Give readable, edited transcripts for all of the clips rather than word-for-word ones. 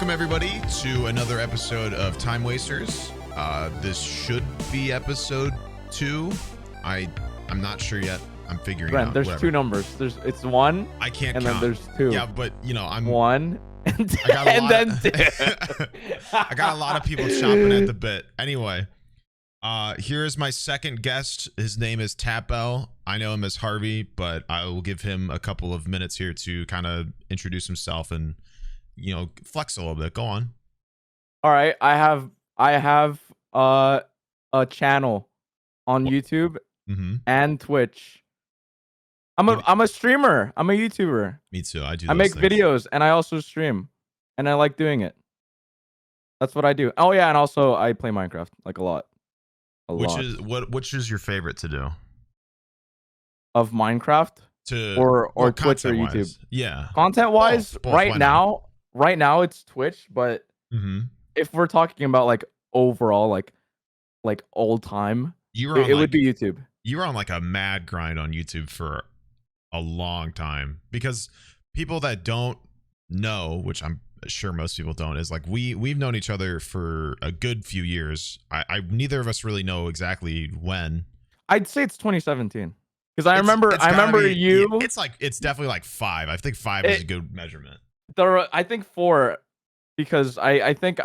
Welcome everybody to another episode of Time Wasters. This should be episode 2. I'm not sure yet. I'm figuring it out. There's whatever. 2 numbers. It's 1. I can't and count. then there's 2. Yeah, but you know, I'm 1 and then 2. I got a lot of people chomping at the bit. Anyway, here is my second guest. His name is TapL. I know him as Harvey, but I will give him a couple of minutes here to kind of introduce himself and, you know, flex a little bit. Go on. All right, I have a channel on YouTube and Twitch. I'm a streamer. I'm a YouTuber. Me too. I make videos and I also stream, and I like doing it. That's what I do. Oh yeah, and also I play Minecraft like a lot. Which is your favorite to do? Of Minecraft or Twitch or YouTube? Yeah. Content wise, both, right now it's Twitch, but if we're talking about like overall like old time, it would be YouTube. You were on like a mad grind on YouTube for a long time, because people that don't know, which I'm sure most people don't, is like we've known each other for a good few years. I neither of us really know exactly when. I'd say it's 2017. Because I remember you. It's definitely like 5. I think 5 is a good measurement. I think 4, because I think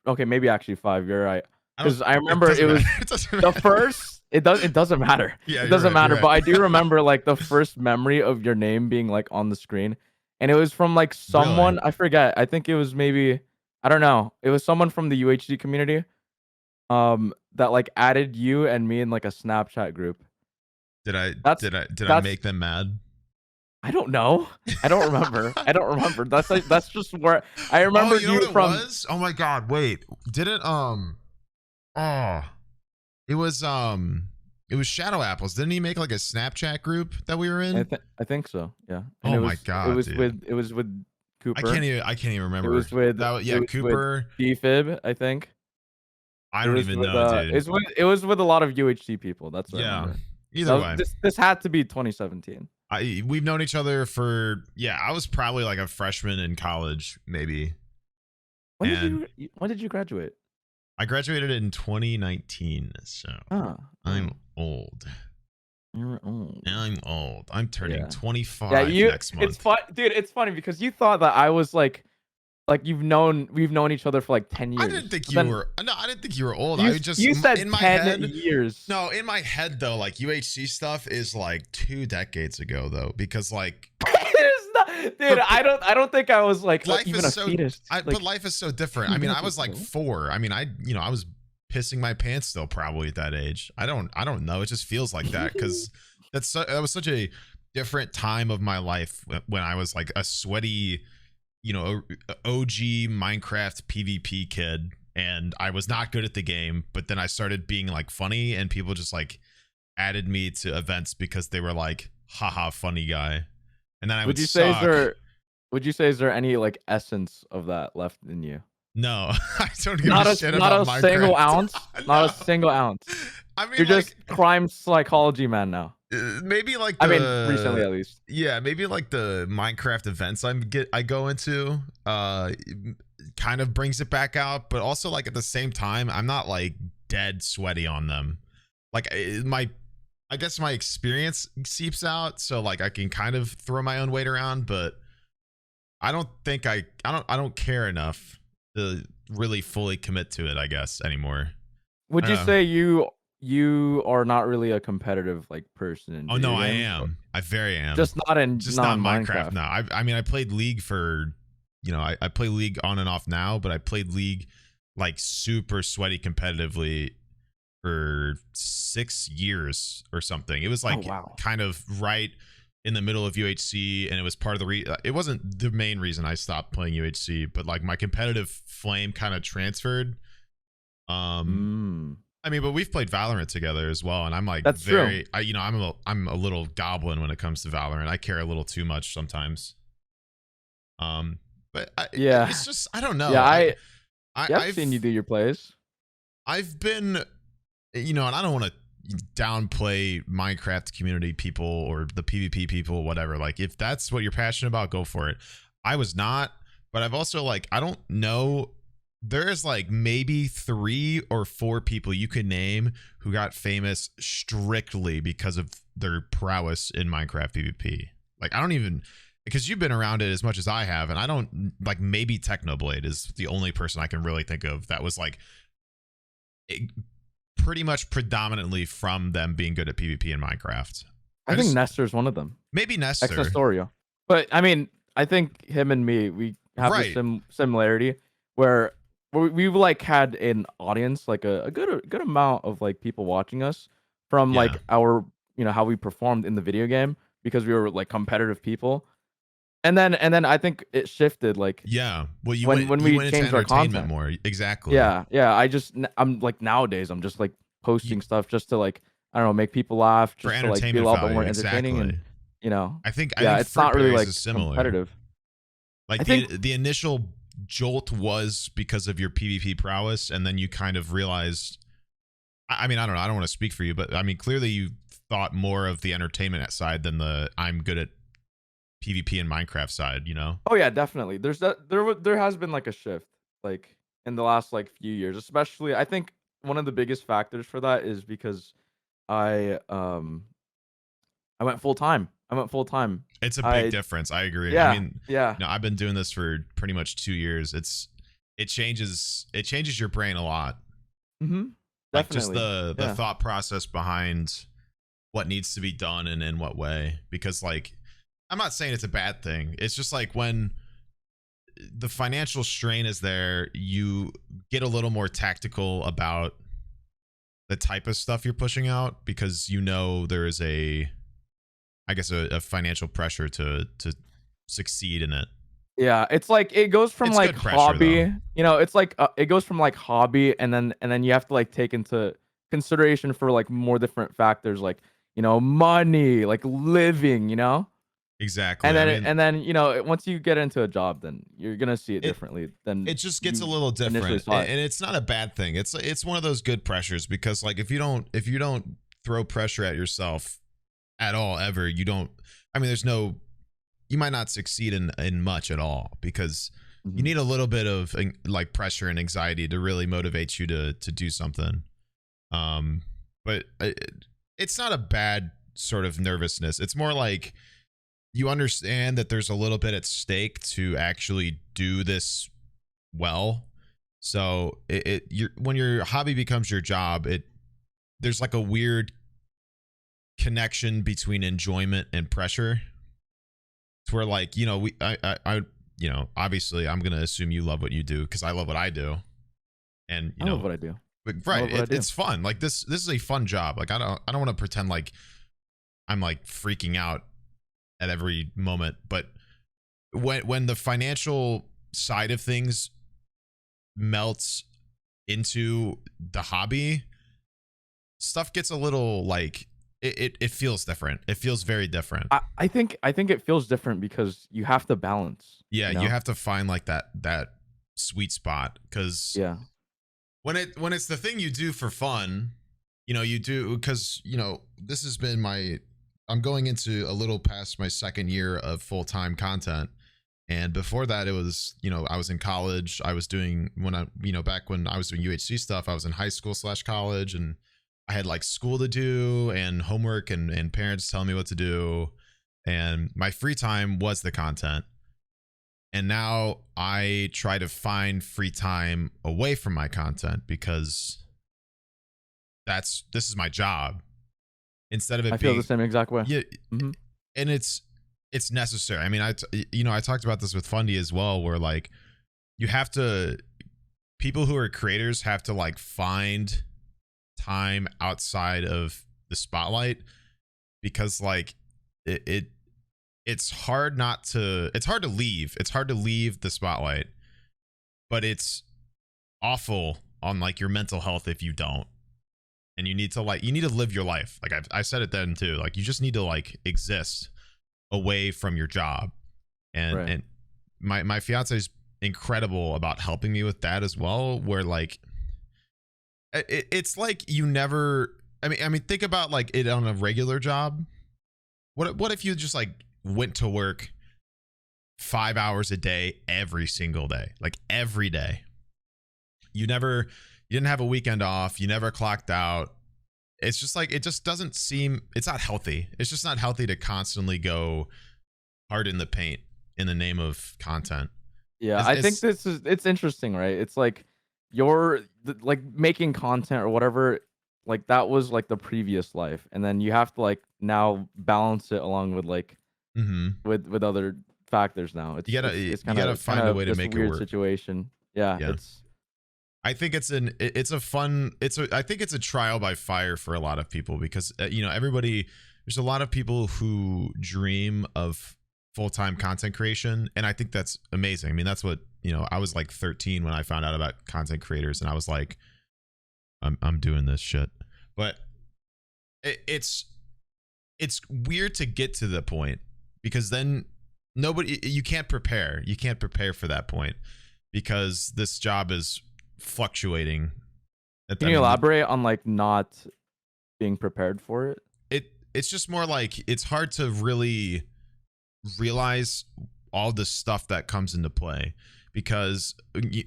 okay, maybe actually 5. You're right. Because I remember it was the first. It doesn't matter. Yeah, it doesn't matter. Right. But I do remember like the first memory of your name being like on the screen, and it was from like someone. Really? I forget. I think it was maybe, I don't know. It was someone from the UHD community, that like added you and me in like a Snapchat group. Did I make them mad? I don't know. I don't remember. That's just where I remember you know from. Was? Oh my god! Wait, did it? It was Shadow Apples. Didn't he make like a Snapchat group that we were in? I think so. Yeah. And my god! It was with Cooper. I can't even remember. It was with Cooper. DFib, I think. I don't even know, dude. It was with a lot of UHC people. That's what I remember. Either way, this had to be 2017. We've known each other for I was probably like a freshman in college, maybe. When did you graduate? I graduated in 2019, so I'm old. You're old. I'm old. I'm turning 25 next month. It's fun, dude. It's funny because you thought that I was like we've known each other for like 10 years. I didn't think you were old. You said in my 10 years. No, in my head though, like UHC stuff is like 2 decades ago though, because like dude, I don't think I was like even a fetus. But life is so different. I mean, I was like 4. I mean, I was pissing my pants still probably at that age. I don't know. It just feels like that because that was such a different time of my life when I was like a sweaty, OG Minecraft PvP kid, and I was not good at the game, but then I started being like funny, and people just like added me to events because they were like, haha, funny guy. And then would you say is there any like essence of that left in you? No, I don't give a shit about Minecraft. Not a single ounce. No. Not a single ounce. I mean, you're just crime psychology man now. Maybe like recently at least. Yeah, maybe like the Minecraft events I go into kind of brings it back out, but also like at the same time I'm not like dead sweaty on them. Like I guess my experience seeps out, so like I can kind of throw my own weight around, but I don't think I don't care enough to really fully commit to it, I guess, anymore. Would you say you are not really a competitive like person? Oh no, I am. I very am. Just not Minecraft. No, I mean I played League for, I play League on and off now, but I played League like super sweaty competitively for 6 years or something. It was like kind of right in the middle of UHC, and it was part of the it wasn't the main reason I stopped playing UHC, but like my competitive flame kind of transferred. I mean, but we've played Valorant together as well, and I'm like true. I'm a little goblin when it comes to Valorant. I care a little too much sometimes. But it's just I don't know. Yeah, I've seen you do your plays. I've been, and I don't want to downplay Minecraft community people or the PvP people, whatever. Like if that's what you're passionate about, go for it. I was not, but I've also like, I don't know. There's like maybe 3 or 4 people you could name who got famous strictly because of their prowess in Minecraft PvP. Like, I don't even, because you've been around it as much as I have, and I don't, like, maybe Technoblade is the only person I can really think of that was like pretty much predominantly from them being good at PvP in Minecraft. I think Nestor's one of them. Maybe Nestor. Exostorio. But I mean, I think him and me, we have the similarity where we like had an audience, like a good amount of like people watching us from like our, you know, how we performed in the video game, because we were like competitive people. And then I think it shifted, like, well, when we changed our content more. Exactly. I'm like, nowadays I'm just like posting stuff just to, like, I don't know, make people laugh, just to like be a little bit more entertaining. And you know, I think it's not really like competitive. Like, the initial jolt was because of your PvP prowess, and then you kind of realized, I mean, I don't know, I don't want to speak for you, but I mean, clearly you thought more of the entertainment side than the I'm good at PvP and Minecraft side, you know? Oh yeah, definitely. There has been like a shift, like, in the last like few years, especially. I think one of the biggest factors for that is because I went full time. It's a big difference. I agree. Yeah, I mean, no, I've been doing this for pretty much 2 years. It changes your brain a lot. Mm-hmm. Like, just the thought process behind what needs to be done and in what way. Because, like, I'm not saying it's a bad thing. It's just like, when the financial strain is there, you get a little more tactical about the type of stuff you're pushing out, because you know there is a financial pressure to succeed in it. Yeah, it's like, it goes from like hobby, you know, it's like it goes from like hobby, and then you have to like take into consideration for like more different factors, like, you know, money, like living, you know. Exactly. And then you know, once you get into a job, then you're gonna see it differently. Then it just gets a little different, and it's not a bad thing. It's one of those good pressures, because like, if you don't throw pressure at yourself at all ever, you don't. I mean, you might not succeed in much at all, because you need a little bit of like pressure and anxiety to really motivate you to do something. But it's not a bad sort of nervousness. It's more like, you understand that there's a little bit at stake to actually do this well. So when your hobby becomes your job, there's like a weird connection between enjoyment and pressure. It's where, like, you know, I you know, obviously I'm gonna assume you love what you do, because I love what I do, and I love what I do. But it's fun. Like, this is a fun job. Like, I don't want to pretend like I'm like freaking out at every moment, but when the financial side of things melts into the hobby, stuff gets a little like, it feels different. It feels very different. I think it feels different because you have to balance. Yeah, you have to find like that sweet spot, because when it's the thing you do for fun, you know, you do, because, you know, this has been I'm going into a little past my second year of full-time content. And before that, it was, you know, I was in college. I was doing, back when I was doing UHC stuff, I was in high school / college, and I had like school to do and homework and parents telling me what to do. And my free time was the content. And now I try to find free time away from my content, because this is my job. Instead of it feel the same exact way. Yeah. And it's necessary. I mean, I talked about this with Fundy as well, where like, people who are creators have to like find time outside of the spotlight, because like it's hard to leave. It's hard to leave the spotlight, but it's awful on like your mental health if you don't. And you need to live your life. Like, I said it then too. Like, you just need to like exist away from your job. And my fiance is incredible about helping me with that as well. Where like, it's like you never. I mean, think about like it on a regular job. What if you just like went to work 5 hours a day every single day, like every day. You didn't have a weekend off. You never clocked out. It's just like, it just doesn't seem, it's not healthy. It's just not healthy to constantly go hard in the paint in the name of content. Yeah, I think it's interesting, right? It's like you're like making content or whatever, like that was like the previous life, and then you have to like now balance it along with like with other factors now. It's it's you kind gotta of find a way to just a make it weird work. situation. Yeah, Yeah. I think it's I think it's a trial by fire for a lot of people because you know, there's a lot of people who dream of full-time content creation, and I think that's amazing. I mean, that's what, you know, I was like 13 when I found out about content creators, and I was like, I'm doing this shit. But it's weird to get to the point, because then you can't prepare for that point, because this job is fluctuating. Can you elaborate on like not being prepared for it? It's just more like, it's hard to really realize all the stuff that comes into play, because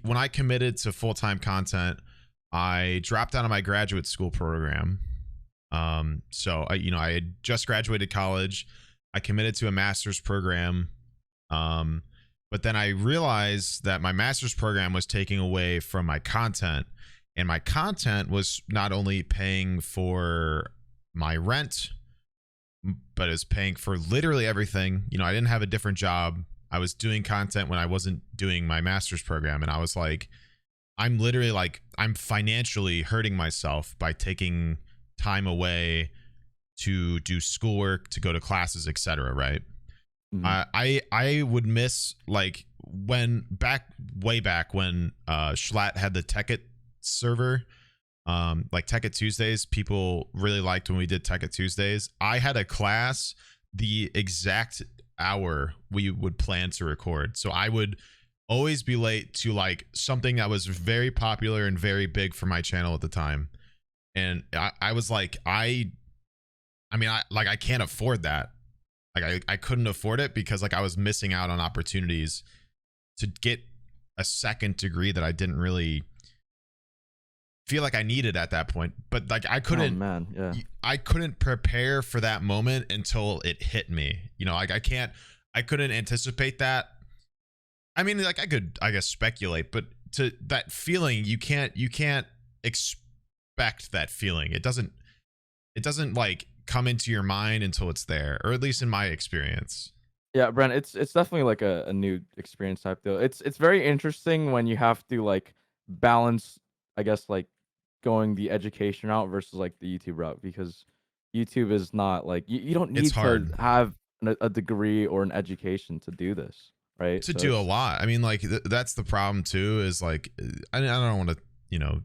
when I committed to full-time content, I dropped out of my graduate school program. So I had just graduated college. I committed to a master's program. But then I realized that my master's program was taking away from my content, and my content was not only paying for my rent, but it was paying for literally everything. You know, I didn't have a different job. I was doing content when I wasn't doing my master's program. And I was like, I'm literally like, I'm financially hurting myself by taking time away to do schoolwork, to go to classes, etc. Right? I would miss, like, way back when Schlatt had the Tech server, like Tech Tuesdays. People really liked when we did Tech Tuesdays. I had a class the exact hour we would plan to record, so I would always be late to like something that was very popular and very big for my channel at the time. And I was like, I can't afford that. Like I couldn't afford it, because like I was missing out on opportunities to get a second degree that I didn't really feel like I needed at that point. But like I couldn't, I couldn't prepare for that moment until it hit me. You know, like I couldn't anticipate that. I mean, like I could, I guess, speculate, but to that feeling, you can't expect that feeling. It doesn't like come into your mind until it's there, or at least in my experience. Yeah, Brent, it's definitely like a new experience type deal. It's very interesting when you have to like balance, I guess, like going the education route versus like the YouTube route, because YouTube is not like you don't need to have a degree or an education to do this, right? To do a lot. I mean, like that's the problem too, is like I don't want to, you know,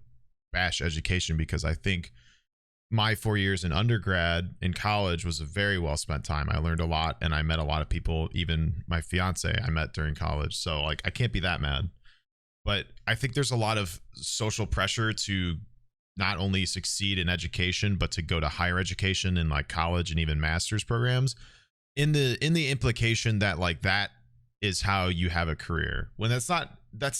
bash education, because I think my 4 years in undergrad in college was a very well spent time. I learned a lot, and I met a lot of people. Even my fiance I met during college, so like I can't be that mad. But I think there's a lot of social pressure to not only succeed in education, but to go to higher education in like college and even master's programs, in the implication that like that is how you have a career, when that's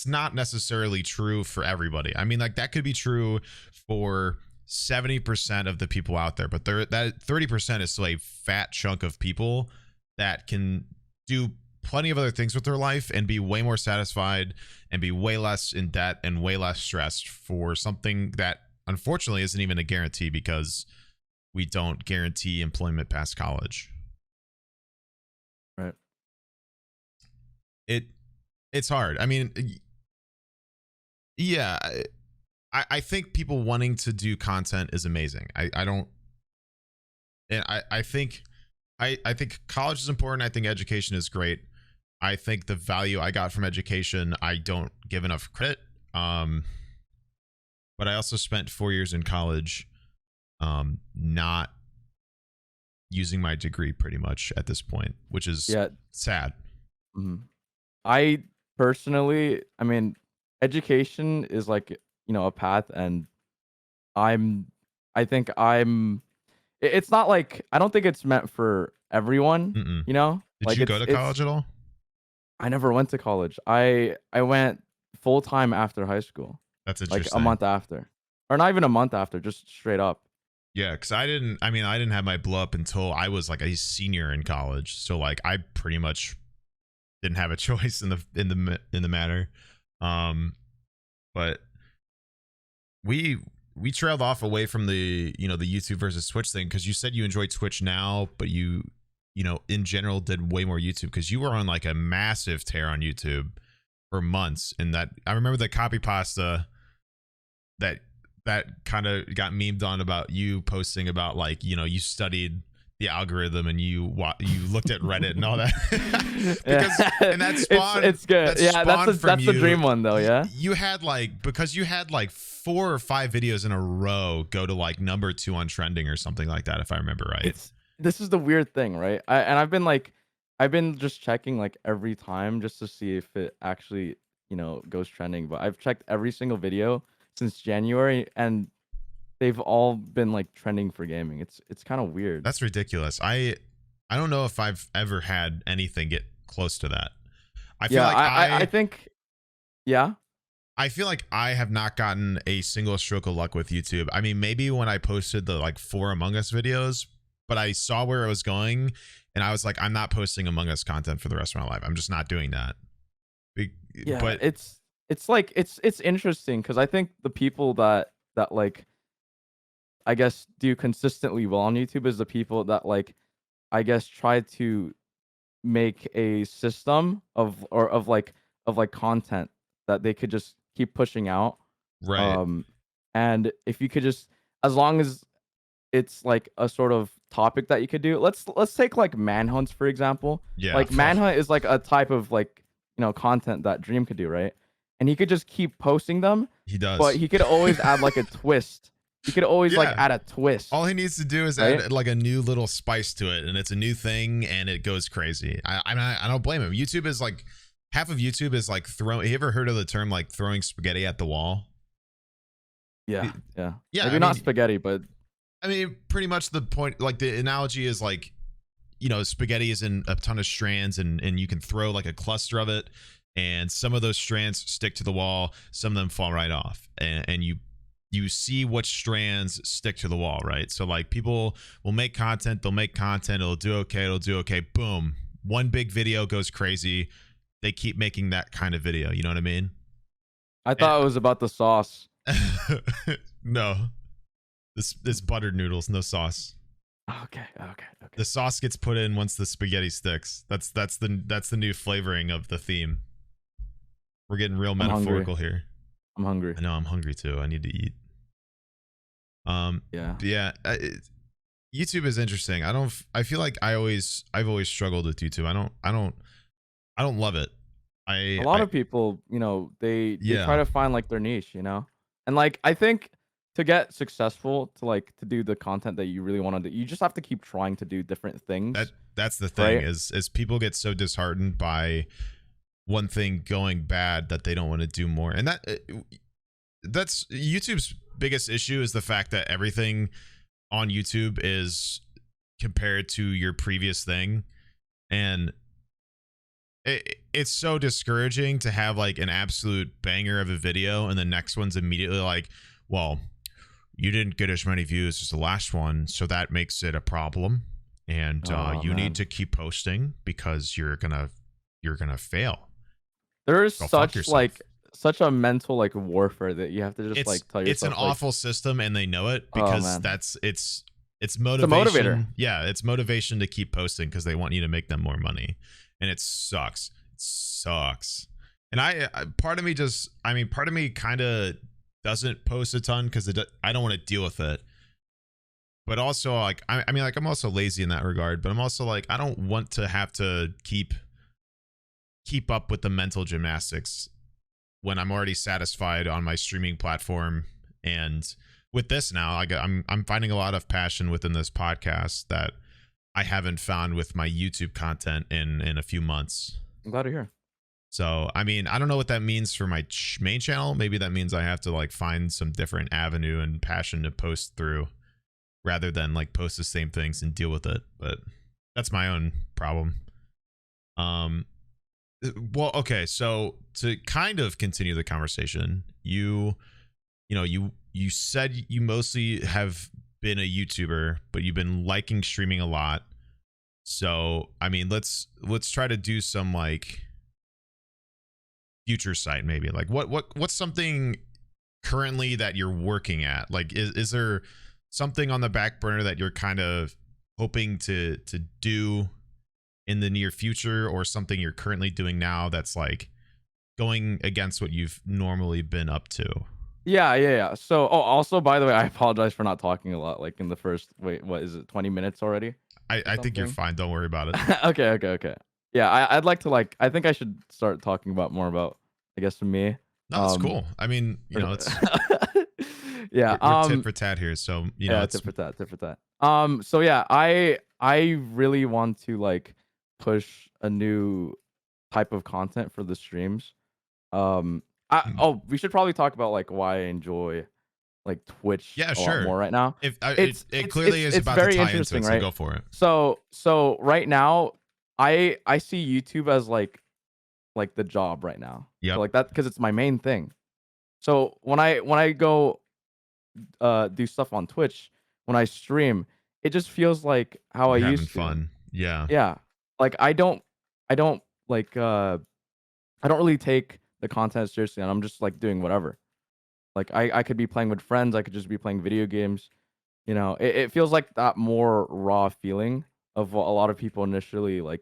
not necessarily true for everybody. I mean, like that could be true for 70% of the people out there, but that 30% is still a fat chunk of people that can do plenty of other things with their life and be way more satisfied and be way less in debt and way less stressed for something that unfortunately isn't even a guarantee, because we don't guarantee employment past college. Right. It's hard. I mean, yeah, I think people wanting to do content is amazing. I don't, and I think college is important. I think education is great. I think the value I got from education, I don't give enough credit. But I also spent 4 years in college, not using my degree pretty much at this point, which is sad. I personally, I mean, education is like, you know, a path, and I think it's not like, I don't think it's meant for everyone. You know, Did like you go to college at all? I never went to college. I went full time after high school, That's like a interesting. month after, or not even a month after, just straight up. Yeah, because I didn't have my blow up until I was like a senior in college. So like I pretty much didn't have a choice in the matter. Um, but we trailed off away from the the YouTube versus Twitch thing because you said you enjoy Twitch now, but you know in general did way more YouTube because you were on like a massive tear on YouTube for months. And that I remember the copy pasta that kind of got memed on about you posting about like you studied the algorithm and you looked at Reddit and all that because and that spawned it's good. that Yeah, spawned from that's the you. dream one though. Yeah, You had like because you had like 4 or 5 videos in a row go to like #2 on trending or something like that if I remember right. this is the weird thing, right? I've been just checking like every time just to see if it actually goes trending. But I've checked every single video since January, and they've all been like trending for gaming. It's kind of weird. That's ridiculous. I don't know if I've ever had anything get close to that. I feel Yeah, like I think yeah. I feel like I have not gotten a single stroke of luck with YouTube. I mean, maybe when I posted the like 4 Among Us videos, but I saw where it was going and I was like, I'm not posting Among Us content for the rest of my life. I'm just not doing that. Yeah, But it's like it's interesting because I think the people that like I guess do consistently well on YouTube is the people that like I guess try to make a system of like content that they could just keep pushing out. right. Um and if you could just, as long as it's like a sort of topic that you could do. Let's take like manhunts for example. Yeah. Like manhunt is like a type of like content that Dream could do, right? And he could just keep posting them, He but does. he could always add like a twist. He could always like Yeah. add a twist, All he needs to do is right? add like a new little spice to it, and it's a new thing, and it goes crazy. I don't blame him. YouTube is like half of YouTube is like throwing. You ever heard of the term like throwing spaghetti at the wall? Yeah, yeah. Yeah, Maybe not spaghetti, but I mean, pretty much the point. Like the analogy is like, spaghetti is in a ton of strands, and you can throw like a cluster of it, and some of those strands stick to the wall, some of them fall right off, and you see which strands stick to the wall, right? So like people will make content, they'll make content, it'll do okay, boom, one big video goes crazy, they keep making that kind of video, you know what I mean? I thought it was about the sauce. No, this buttered noodles, no sauce. Okay. The sauce gets put in once the spaghetti sticks. That's the new flavoring of the theme. We're getting real metaphorical here. I'm hungry. I know, I'm hungry too. I need to eat. Yeah. Yeah. YouTube is interesting. I feel like I've always struggled with YouTube. I don't love it. A lot of people, they try to find like their niche, and like I think to get successful, to do the content that you really want to do, you just have to keep trying to do different things. That's the thing, right? is people get so disheartened by one thing going bad that they don't want to do more, and that's YouTube's biggest issue, is the fact that everything on YouTube is compared to your previous thing, and it's so discouraging to have like an absolute banger of a video and the next one's immediately like, well, you didn't get as many views as the last one, so that makes it a problem, and you need to keep posting because you're gonna fail. There's such a mental like warfare that you have to just like tell yourself it's an awful system, and they know it, Oh, because man. it's motivation. It's a motivator. Yeah, it's motivation to keep posting because they want you to make them more money, and it sucks. It sucks. And part of me kind of doesn't post a ton because I don't want to deal with it. But also, like, I mean, like, I'm also lazy in that regard. But I'm also like, I don't want to have to keep up with the mental gymnastics when I'm already satisfied on my streaming platform. And with this now, I'm finding a lot of passion within this podcast that I haven't found with my YouTube content in a few months. I'm glad to hear. So, I mean, I don't know what that means for my main channel. Maybe that means I have to like find some different avenue and passion to post through, rather than like post the same things and deal with it. But that's my own problem. Well, okay, so to kind of continue the conversation, you said you mostly have been a YouTuber, but you've been liking streaming a lot. So, I mean, let's try to do some like future sight maybe. Like what's something currently that you're working at? Like is there something on the back burner that you're kind of hoping to do in the near future, or something you're currently doing now that's like going against what you've normally been up to? Yeah. So, oh, also, by the way, I apologize for not talking a lot. Like in the first, wait, what is it, 20 minutes already or I think you're something? fine. Don't worry about it. Okay. Yeah, I'd like to like. I think I should start talking about more about, I guess, me. No, that's Um, cool. I mean, it's yeah. we're tit for tat here, so Yeah. it's Tit for tat. Tit for tat. So yeah, I really want to like push a new type of content for the streams. Um, we should probably talk about like why I enjoy like Twitch yeah, a lot sure. more right now. If it It's clearly is it's about to very tie into interesting, it, so right? go for it. So right now, I see YouTube as like the job right now. So Yep. like that, because it's my main thing. So when I go do stuff on Twitch, when I stream, it just feels like how I You're having used to. fun. Yeah. Yeah. Like I don't like I don't really take the content seriously, and I'm just like doing whatever. Like I could be playing with friends, I could just be playing video games. It feels like that more raw feeling of what a lot of people initially like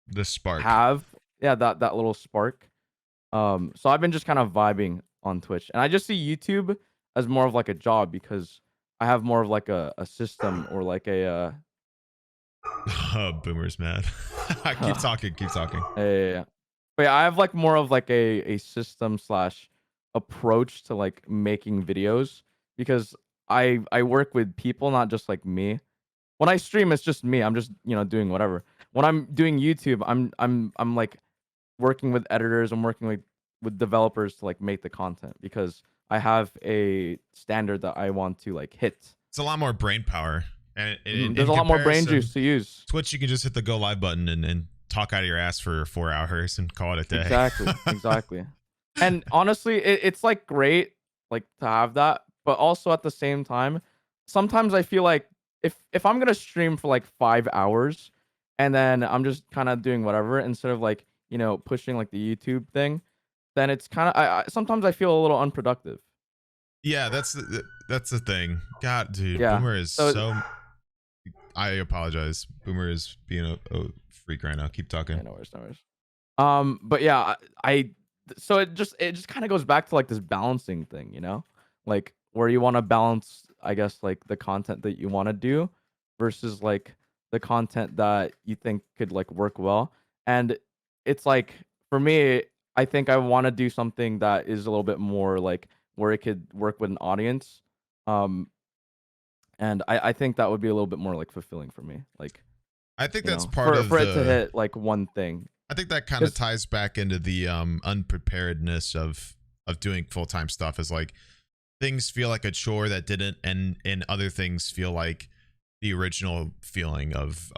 The spark. have. Yeah, that little spark. So I've been just kind of vibing on Twitch, and I just see YouTube as more of like a job because I have more of like a system or like a Boomer's mad. Keep talking. Keep talking. yeah. But yeah, I have like more of like a system slash approach to like making videos because I work with people, not just like me. When I stream, it's just me. I'm just doing whatever. When I'm doing YouTube, I'm like working with editors. I'm working with developers to like make the content because I have a standard that I want to like hit. It's a lot more brain power, and There's a lot more brain juice to use. Twitch, you can just hit the go live button and talk out of your ass for 4 hours and call it a day. Exactly. And honestly, it's like great like to have that, but also at the same time, sometimes I feel like if I'm gonna stream for like 5 hours and then I'm just kind of doing whatever instead of like pushing like the YouTube thing, then it's kind of I sometimes I feel a little unproductive. Yeah, that's the thing. God, dude, Yeah. Boomer is so. I apologize. Boomer is being a freak right now. Keep talking. Yeah, no worries. But yeah, so it just kind of goes back to like this balancing thing, like where you want to balance, I guess, like the content that you want to do versus like the content that you think could like work well. And it's like for me, I think I want to do something that is a little bit more like where it could work with an audience. Um, and I think that would be a little bit more like fulfilling for me. Like, I think that's part of for it to hit like one thing. I think that kind of ties back into the unpreparedness of doing full-time stuff, is like things feel like a chore that didn't, and other things feel like the original feeling of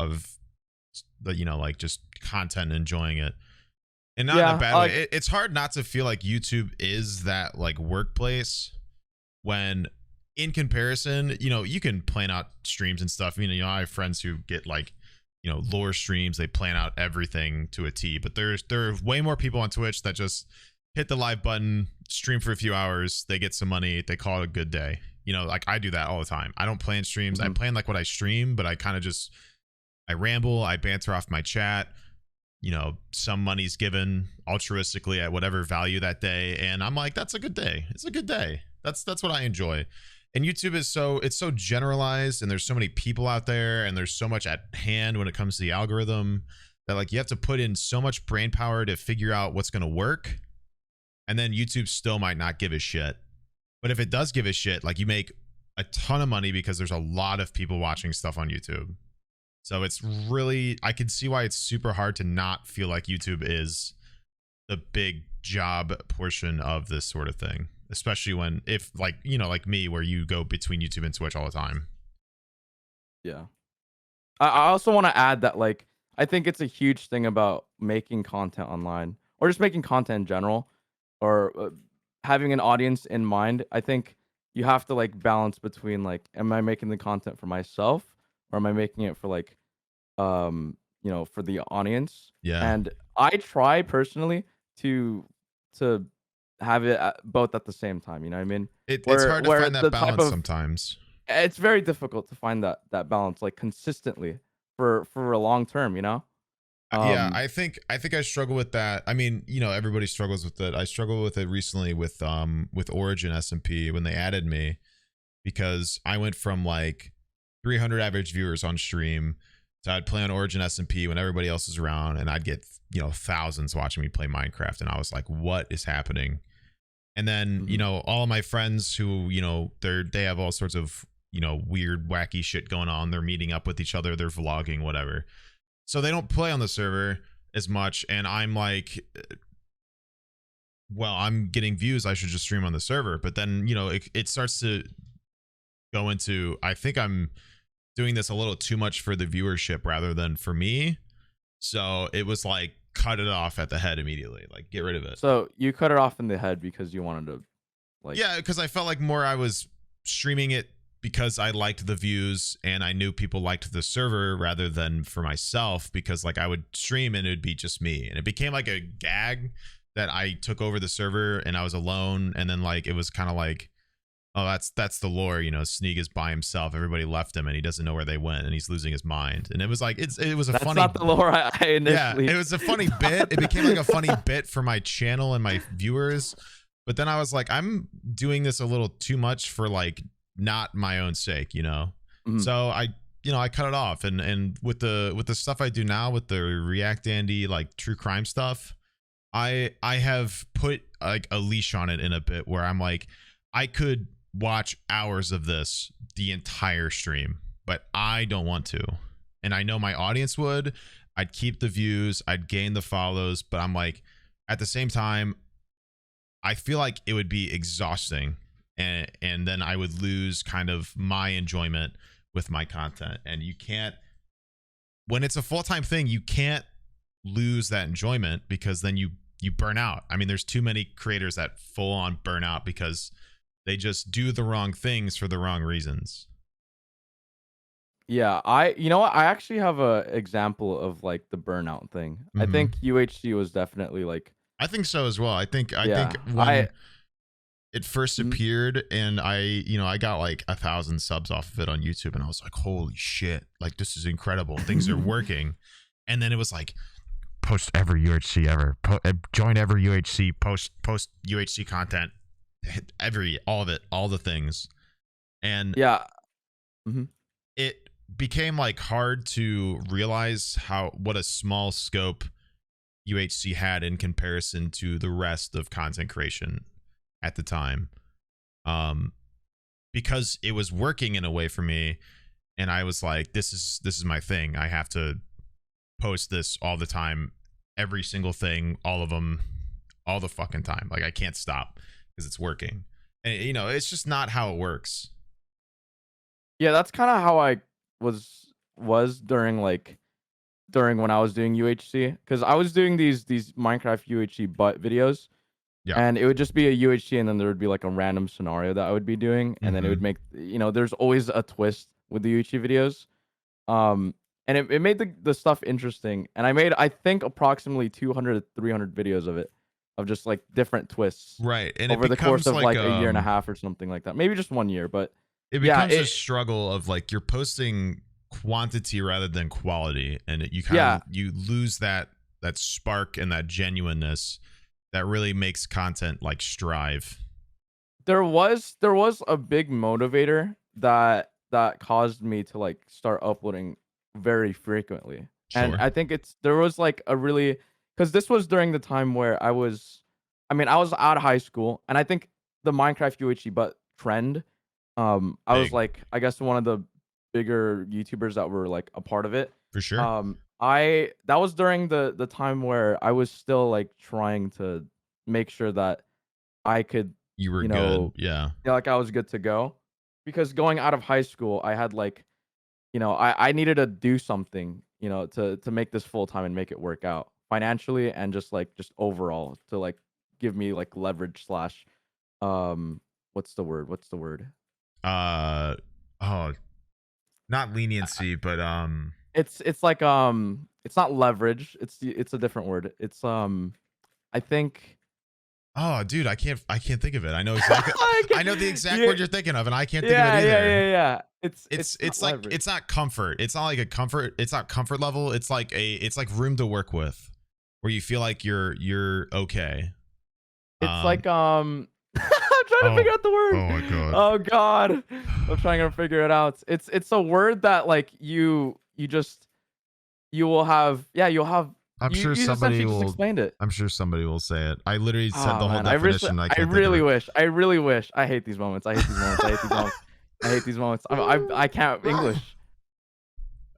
the like just content and enjoying it. And not in a bad way. It's hard not to feel like YouTube is that like workplace when in comparison, you can plan out streams and stuff. I have friends who get like lore streams, they plan out everything to a T, but there are way more people on Twitch that just hit the live button, stream for a few hours, they get some money, they call it a good day. Like I do that all the time. I don't plan streams. I plan like what I stream, but I kind of just I ramble, I banter off my chat. Some money's given altruistically at whatever value that day, and I'm like, that's a good day. It's a good day. That's what I enjoy. And YouTube is it's so generalized, and there's so many people out there, and there's so much at hand when it comes to the algorithm that like you have to put in so much brain power to figure out what's going to work. And then YouTube still might not give a shit. But if it does give a shit, like you make a ton of money because there's a lot of people watching stuff on YouTube. So it's really, I can see why it's super hard to not feel like YouTube is the big job portion of this sort of thing. Especially when, if like, like me, where you go between YouTube and Twitch all the time. Yeah. I also want to add that like I think it's a huge thing about making content online or just making content in general or having an audience in mind. I think you have to like balance between like, am I making the content for myself or am I making it for like, for the audience? Yeah. And I try personally to to have it both at the same time. You know what I mean? It's Where hard to find the that type balance of sometimes. it's very difficult to find that balance like consistently for a long term. You know? Yeah, Um, I think I struggle with that. I mean, everybody struggles with it. I struggled with it recently with Origin SMP when they added me, because I went from like 300 average viewers on stream to I'd play on Origin SMP when everybody else is around, and I'd get thousands watching me play Minecraft, and I was like, what is happening? And then mhm. all of my friends who they have all sorts of weird wacky shit going on. They're meeting up with each other, they're vlogging, whatever, so they don't play on the server as much, and I'm like, well, I'm getting views, I should just stream on the server. But then it starts to go into, I think I'm doing this a little too much for the viewership rather than for me. So it was like, cut it off at the head immediately, like get rid of it. So you cut it off in the head because you wanted to like Yeah, because I felt like more I was streaming it because I liked the views and I knew people liked the server rather than for myself, because like I would stream and it would be just me, and it became like a gag that I took over the server and I was alone. And then like it was kind of like, oh, that's the lore, Sneeg is by himself, everybody left him and he doesn't know where they went and he's losing his mind. And it was like, it was a that's funny, not the lore I initially. yeah, it was a funny bit. It became like a funny bit for my channel and my viewers. But then I was like, I'm doing this a little too much for like not my own sake, Mhm. So I cut it off. And with the stuff I do now with the React Andy like true crime stuff, I have put like a leash on it in a bit where I'm like, I could watch hours of this the entire stream, but I don't want to. And I know my audience would. I'd keep the views, I'd gain the follows, but I'm like, at the same time, I feel like it would be exhausting, and then I would lose kind of my enjoyment with my content. And you can't, when it's a full-time thing, you can't lose that enjoyment, because then you burn out. I mean, there's too many creators that full on burn out because they just do the wrong things for the wrong reasons. Yeah, you know what? I actually have a example of like the burnout thing. I Mm-hmm. think UHC was definitely like, I think so as well. I think yeah, when it first mhm. appeared and I got like 1,000 subs off of it on YouTube, and I was like, holy shit, like this is incredible, things are working. And then it was like, post every UHC ever, join every UHC, post UHC content, all of it, all the things. And Yeah. Mhm. it became like hard to realize what a small scope UHC had in comparison to the rest of content creation at the time, because it was working in a way for me, and I was like, this is my thing, I have to post this all the time, every single thing, all of them, all the fucking time, like I can't stop because it's working. And it's just not how it works. Yeah, that's kind of how I was during when I was doing UHC, because I was doing these Minecraft UHC butt videos, Yeah. and it would just be a UHC, and then there would be like a random scenario that I would be doing, and then it would make there's always a twist with the UHC videos, and it made the stuff interesting, and I made I think approximately 200 to 300 videos of it, of just like different twists Right. And it over the course becomes of like like a year and a half or something like that, maybe just 1 year, but it yeah, becomes a struggle of like you're posting quantity rather than quality, and you kind yeah. of you lose that spark and that genuineness that really makes content like strive. There was a big motivator that caused me to like start uploading very frequently. And Sure. I think there was like a really, because this was during the time where I was out of high school, and I think the Minecraft UHC but trend, I was Big. like, I guess one of the bigger YouTubers that were like a part of it. For sure. I that was during the time where I was still like trying to make sure that I could, You were you good. know, Yeah. yeah, like I was good to go. Because going out of high school, I had like, I needed to do something, you know, to make this full time and make it work out financially and just overall to like give me like leverage slash what's the word? What's the word? Oh, not leniency, but it's like it's not leverage. It's a different word. It's I think. Oh, dude, I can't think of it. I know exactly. I know the exact word you're thinking of, and I can't think of it either. Yeah. It's like leverage. It's not comfort. It's not like a comfort. It's not comfort level. It's like room to work with, where you feel like you're okay. It's like I'm trying to figure out the word. Oh my god. Oh god. I'm trying to figure it out. It's a word that like you will have. Yeah, you'll have. I'm sure somebody will. Just explained it. I'm sure somebody will say it. I literally said the whole definition. I really wish. I really wish. I hate these moments. I hate these moments. I hate these moments. I hate these moments. I can't English.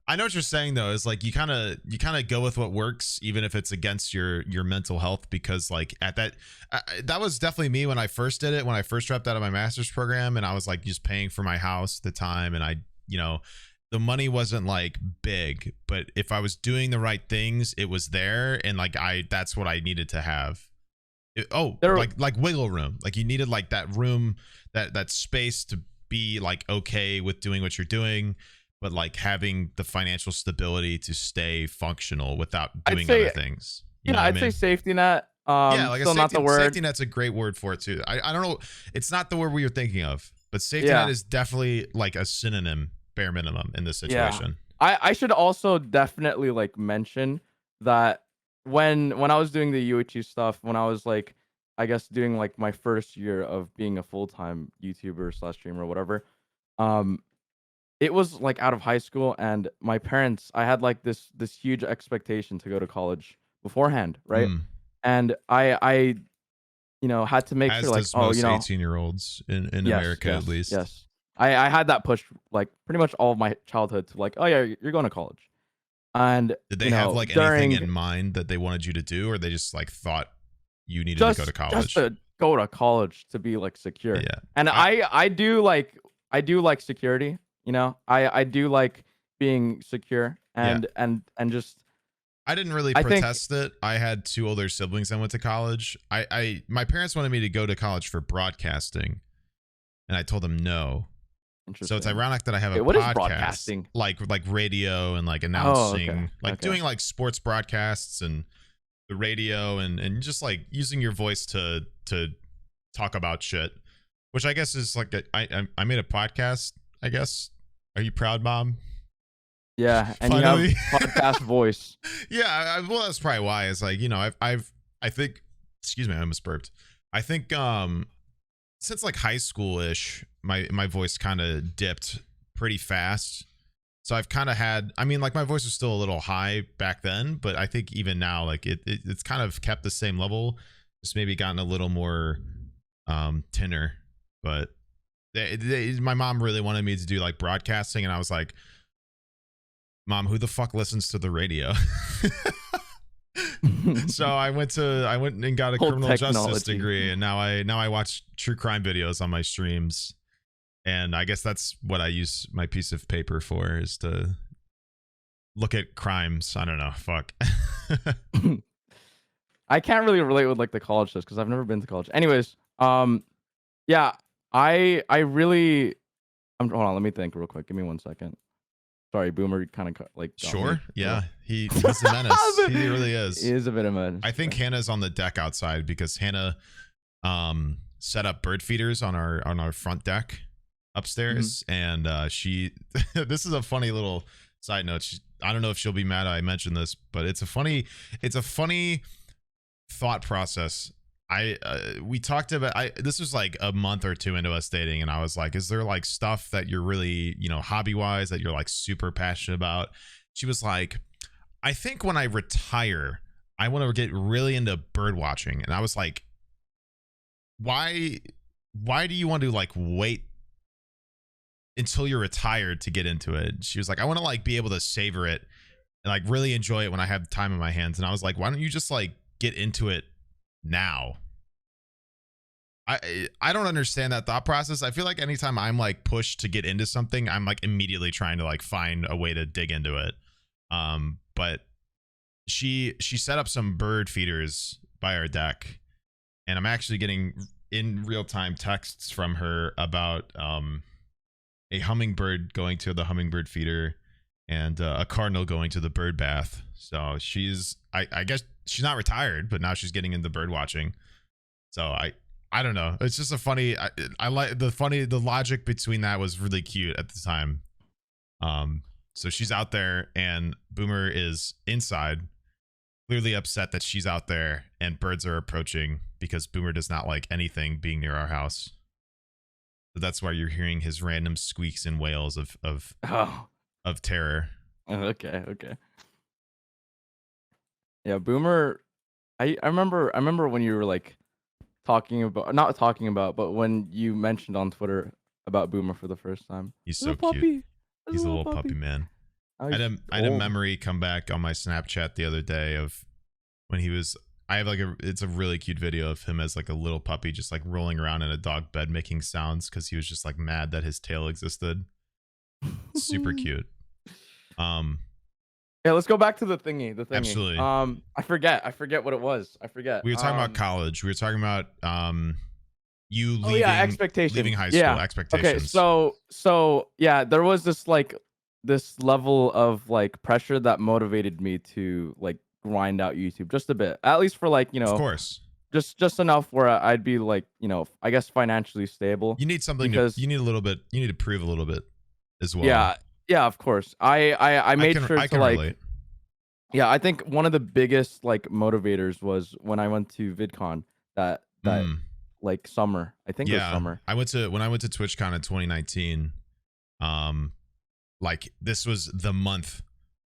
I know what you're saying though. Is like you kind of go with what works, even if it's against your mental health. Because like at that was definitely me when I first did it. When I first dropped out of my master's program, and I was like just paying for my house at the time, and I the money wasn't like big, but if I was doing the right things, it was there, and like that's what I needed to have. Like wiggle room. Like you needed like that room, that space to be like okay with doing what you're doing, but like having the financial stability to stay functional without doing other things. I'd say safety net. Yeah, like still not the word. Safety net's a great word for it too. I don't know. It's not the word we were thinking of, but safety net is definitely like a synonym. Bare minimum in this situation. I should also definitely like mention that when I was doing the UHU stuff, when I was like I guess doing like my first year of being a full-time YouTuber / streamer or whatever, it was like out of high school, and my parents, I had like this huge expectation to go to college beforehand, right? And I had to make sure like most 18-year-olds in America at least. Yes. I had that push like pretty much all of my childhood to like, oh yeah, you're going to college. And did they have like anything in mind that they wanted you to do, or they just like thought you needed to go to college? Just to go to college to be like secure. Yeah. And I do like security, I do like being secure and just I didn't really protest it. I had 2 older siblings that went to college. My parents wanted me to go to college for broadcasting, and I told them no. So it's ironic that I have a what podcast, is broadcasting? like radio and like announcing, doing like sports broadcasts and the radio and just like using your voice to talk about shit, which I guess is like I made a podcast. I guess. Are you proud, Mom? Yeah, and finally. You have podcast voice. Yeah, well, that's probably why. It's like I think. Excuse me, I almost burped. I think since like high school ish, my voice kind of dipped pretty fast. So I've kind of had, I mean, like my voice was still a little high back then, but I think even now, like it's kind of kept the same level, just maybe gotten a little more tenor. But my mom really wanted me to do like broadcasting, and I was like, Mom, who the fuck listens to the radio? So I went and got a criminal justice degree, and now I watch true crime videos on my streams, and I guess that's what I use my piece of paper for, is to look at crimes. I don't know. Fuck. I can't really relate with like the college stuff because I've never been to college. Anyways, yeah, I really, hold on, let me think real quick. Give me 1 second. Sorry, Boomer kind of like. Sure. Yeah. He's a menace. He really is. He is a bit of a menace. I think Hannah's on the deck outside because Hannah set up bird feeders on our front deck upstairs. Mm-hmm. And she, this is a funny little side note. I don't know if she'll be mad I mentioned this, but it's a funny thought process. We talked about, this was like a month or 2 into us dating, and I was like, is there like stuff that you're really, hobby wise, that you're like super passionate about? She was like, I think when I retire, I want to get really into bird watching. And I was like, why do you want to like wait until you're retired to get into it? She was like, I want to like be able to savor it and like really enjoy it when I have time in my hands. And I was like, why don't you just like get into it now? I don't understand that thought process. I feel like anytime I'm like pushed to get into something, I'm like immediately trying to like find a way to dig into it. But she set up some bird feeders by our deck, and I'm actually getting in real time texts from her about a hummingbird going to the hummingbird feeder and a cardinal going to the bird bath. So she's, I guess she's not retired, but now she's getting into bird watching. So I don't know. It's just a funny. I like the logic between that was really cute at the time. So she's out there and Boomer is inside, clearly upset that she's out there and birds are approaching because Boomer does not like anything being near our house. So that's why you're hearing his random squeaks and wails of terror. Okay. Yeah, Boomer. I remember when you were like not talking about, but when you mentioned on Twitter about Boomer for the first time. He's so cute. He's a little puppy, man. I had a memory come back on my Snapchat the other day of when he was. I have it's a really cute video of him as like a little puppy just like rolling around in a dog bed making sounds because he was just like mad that his tail existed. Super cute. Yeah, let's go back to the thingy. Absolutely. I forget what it was. I forget. We were talking about college. We were talking about you leaving expectations. Leaving high school, expectations. Okay, so yeah, there was this level of like pressure that motivated me to like grind out YouTube just a bit, at least for like, of course, just enough where I'd be like, I guess financially stable. You need something because you need to prove a little bit as well. Yeah, of course. I made sure to like relate. Yeah, I think one of the biggest like motivators was when I went to VidCon that like summer. I think it was summer. When I went to TwitchCon in 2019, like this was the month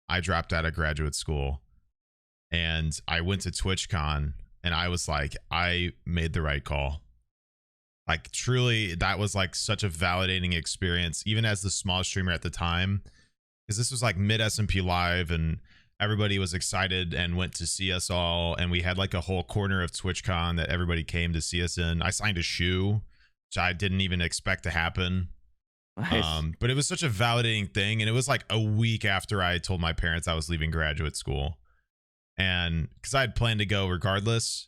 I dropped out of graduate school and I went to TwitchCon and I was like, I made the right call. Like truly, that was like such a validating experience, even as the small streamer at the time, because this was like mid SMP Live and everybody was excited and went to see us all. And we had like a whole corner of TwitchCon that everybody came to see us in. I signed a shoe, which I didn't even expect to happen. Nice. But it was such a validating thing. And it was like a week after I told my parents I was leaving graduate school. And because I had planned to go regardless,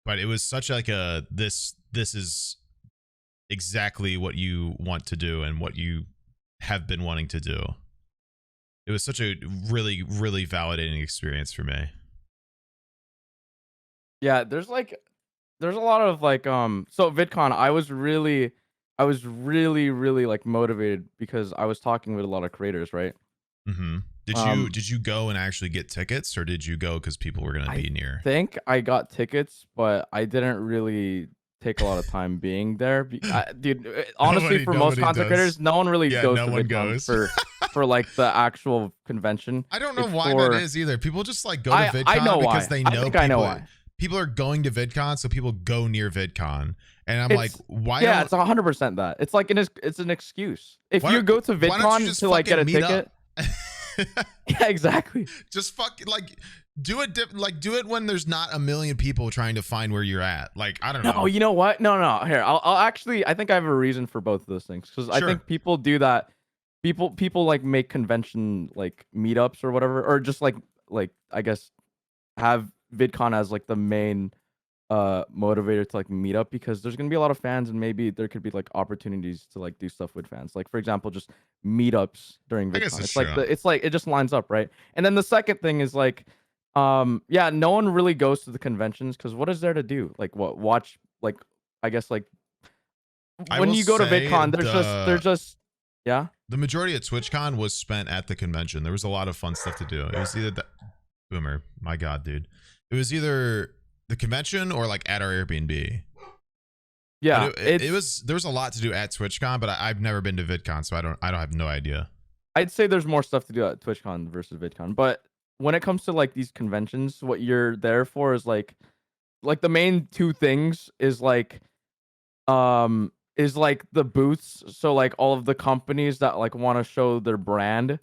but it was such like this is exactly what you want to do and what you have been wanting to do. It was such a really, really validating experience for me. Yeah, there's a lot of like so VidCon, I was really like motivated because I was talking with a lot of creators, right? Mm-hmm. Did you go and actually get tickets, or did you go because people were gonna be near? I think I got tickets, but I didn't really take a lot of time being there. Dude, honestly, for most content creators, no one really goes to VidCon for like the actual convention. I don't know why that is either. People just like go to VidCon because they know I know why. People are going to VidCon, so people go near VidCon. And I'm like, why? Yeah, it's 100% that. It's like it's an excuse. If you go to VidCon to like get a ticket. Yeah, exactly. Just like do it when there's not a million people trying to find where you're at. Like, I don't know. No, you know what? No. Here, I'll actually, I think I have a reason for both of those things because I think people do that. People like make convention like meetups or whatever, or just like I guess have VidCon as like the main motivator to like meet up because there's gonna be a lot of fans and maybe there could be like opportunities to like do stuff with fans, like for example just meetups during VidCon. It's like it just lines up, right? And then the second thing is like yeah, no one really goes to the conventions because what is there to do? Like what watch, like I guess like when you go to VidCon there's just yeah, the majority of TwitchCon was spent at the convention. There was a lot of fun stuff to do. It was either Boomer, my god, dude, it was either the convention or like at our Airbnb. Yeah, there was a lot to do at TwitchCon, but I've never been to VidCon, so I don't have no idea. I'd say there's more stuff to do at TwitchCon versus VidCon, but when it comes to like these conventions, what you're there for is like the main two things is like the booths. So like all of the companies that like want to show their brand,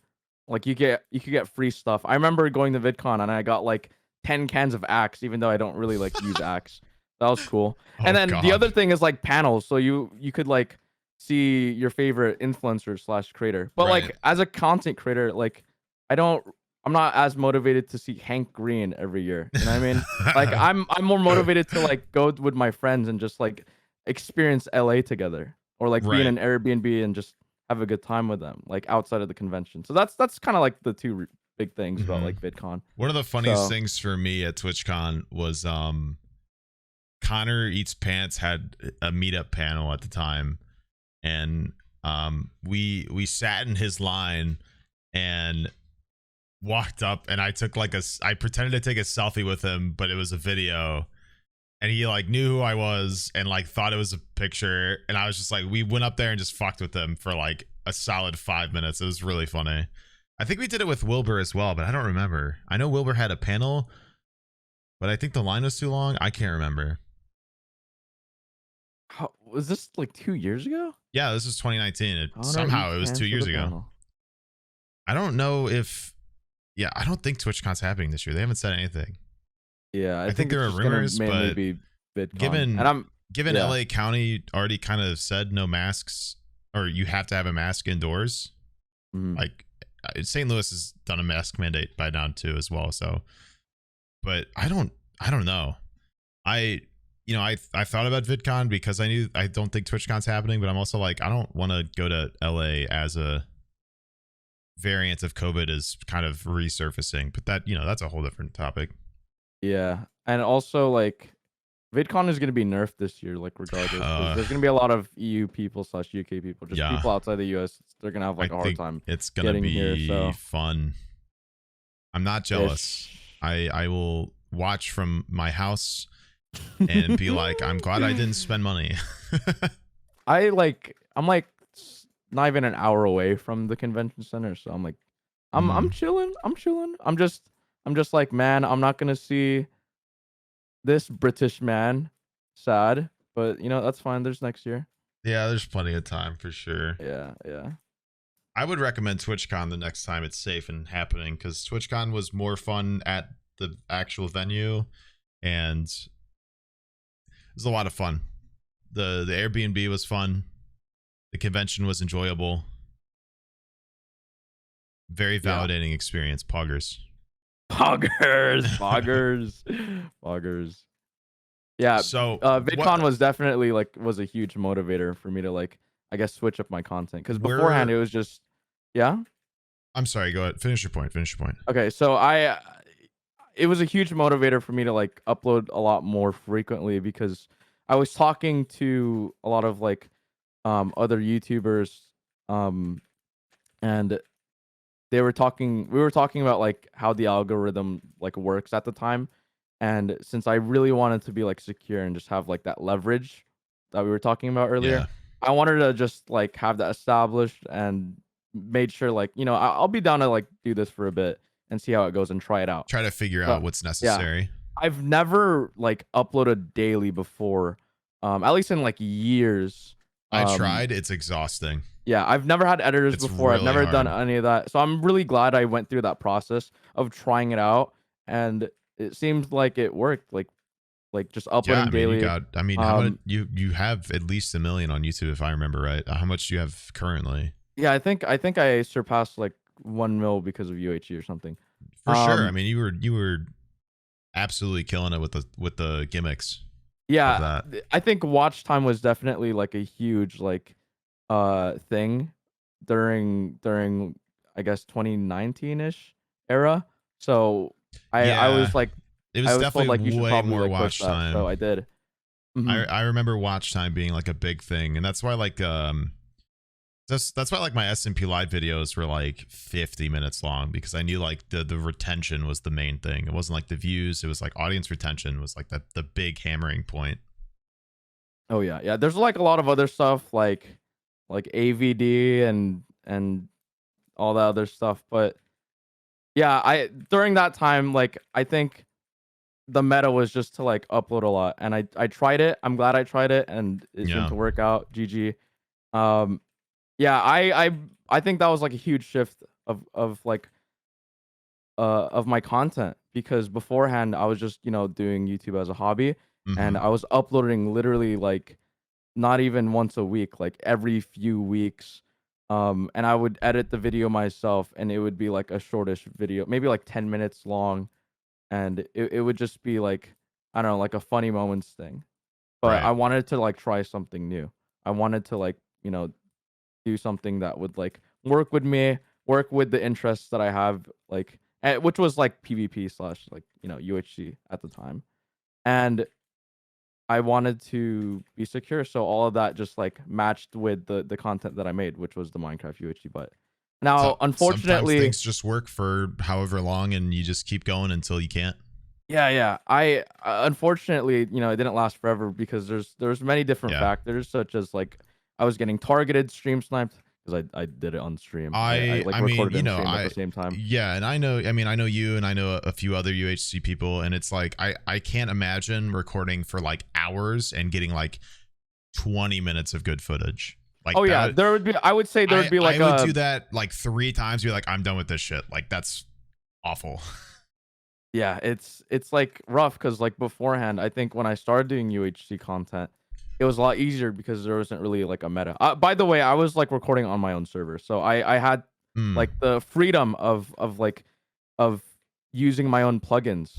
like you could get free stuff. I remember going to VidCon and I got like 10 cans of Axe, even though I don't really like use Axe. That was cool. And then the other thing is like panels. So you could like see your favorite influencer / creator. But like as a content creator, like I don't I'm not as motivated to see Hank Green every year. You know what I mean? Like I'm more motivated to like go with my friends and just like experience LA together, or like be in Right. an Airbnb and just have a good time with them, like outside of the convention. So that's kind of like the two big things about like VidCon. One of the funniest things for me at TwitchCon was Connor Eats Pants had a meetup panel at the time, and we sat in his line and walked up, and I pretended to take a selfie with him, but it was a video, and he like knew who I was and like thought it was a picture, and I was just like, we went up there and just fucked with him for like a solid 5 minutes. It was really funny. I think we did it with Wilbur as well, but I don't remember. I know Wilbur had a panel, but I think the line was too long. I can't remember. How, was this like 2 years ago? Yeah, this was 2019. Somehow it was 2 years ago. Panel. I don't know if. Yeah, I don't think TwitchCon's happening this year. They haven't said anything. Yeah, I think there are rumors, but be given LA County already kind of said no masks, or you have to have a mask indoors. Like St. Louis has done a mask mandate by now too as well. So, but I don't know. I thought about VidCon because I don't think TwitchCon's happening, but I'm also like, I don't want to go to LA as a variant of COVID is kind of resurfacing, but that's a whole different topic. Yeah, and also like VidCon is going to be nerfed this year, like regardless. There's going to be a lot of EU people / UK people, just people outside the US. They're going to have like a hard time. It's going to be here, fun. I'm not jealous. I will watch from my house and be like, I'm glad I didn't spend money. I'm like not even an hour away from the convention center, so I'm like, I'm chilling. I'm just like, man, I'm not gonna see this British man sad, but that's fine. There's next year. Yeah, there's plenty of time for sure. Yeah. I would recommend TwitchCon the next time it's safe and happening, because TwitchCon was more fun at the actual venue, and it was a lot of fun. The Airbnb was fun. The convention was enjoyable. Very validating experience. Poggers. Yeah. So VidCon was definitely was a huge motivator for me to I guess switch up my content, because beforehand it was just I'm sorry, go ahead. Finish your point. Okay, so it was a huge motivator for me to upload a lot more frequently, because I was talking to a lot of other YouTubers, and we were talking about how the algorithm works at the time. And since I really wanted to be secure and just have that leverage that we were talking about earlier, I wanted to just have that established, and made sure I'll be down to do this for a bit and see how it goes and try it out. Try to figure out what's necessary. Yeah. I've never uploaded daily before, at least in years. I tried. It's exhausting. Yeah, I've never had editors before. Really I've never done any of that. So I'm really glad I went through that process of trying it out, and it seems like it worked. Like just uploading daily. How much you have at least 1 million on YouTube, if I remember right. How much do you have currently? Yeah, I think I surpassed 1 mil because of UHE or something. For sure. You were absolutely killing it with the gimmicks. Yeah, I think watch time was definitely a huge thing during I guess 2019-ish era. So I was it was definitely you should way probably more watch time. So I did. I remember watch time being a big thing, and that's why that's why my SMP live videos were 50 minutes long, because I knew the retention was the main thing. It wasn't the views, it was audience retention was the big hammering point. Oh yeah. There's a lot of other stuff like AVD and all that other stuff, but yeah, during that time I think the meta was just to upload a lot, and I tried it. I'm glad I tried it, and it seemed to work out. GG. Yeah, I think that was a huge shift of my content, because beforehand I was just doing YouTube as a hobby, and I was uploading literally not even once a week, every few weeks, And I would edit the video myself, and it would be like a shortish video, maybe like 10 minutes long, and it would just be like, I don't know, like a funny moments thing. But Right. I wanted to like try something new. I wanted to like, do something that would like work with me, work with the interests that I have, like, which was like PvP slash like, UHC at the time. And I wanted to be secure, so all of that just like matched with the content that I made, which was the Minecraft UHC. But now, Sometimes unfortunately, things just work for however long, and you just keep going until you can't. yeah, I unfortunately, it didn't last forever because there's many different Yeah. factors, such as like I was getting targeted, stream sniped because I did it on stream. I like I mean, recorded and streamed at the same time. yeah, and I know you, and I know a few other UHC people, and it's like I can't imagine recording for like hours and getting like 20 minutes of good footage. Like, Oh yeah, there would be. I would say there would be like I would do that like 3 times. Be like, I'm done with this shit. Like, that's awful. Yeah, it's like rough because like beforehand, I think when I started doing UHC content, it was a lot easier because there wasn't really like a meta. By the way, I was like recording on my own server, so I had Mm, like the freedom of using my own plugins.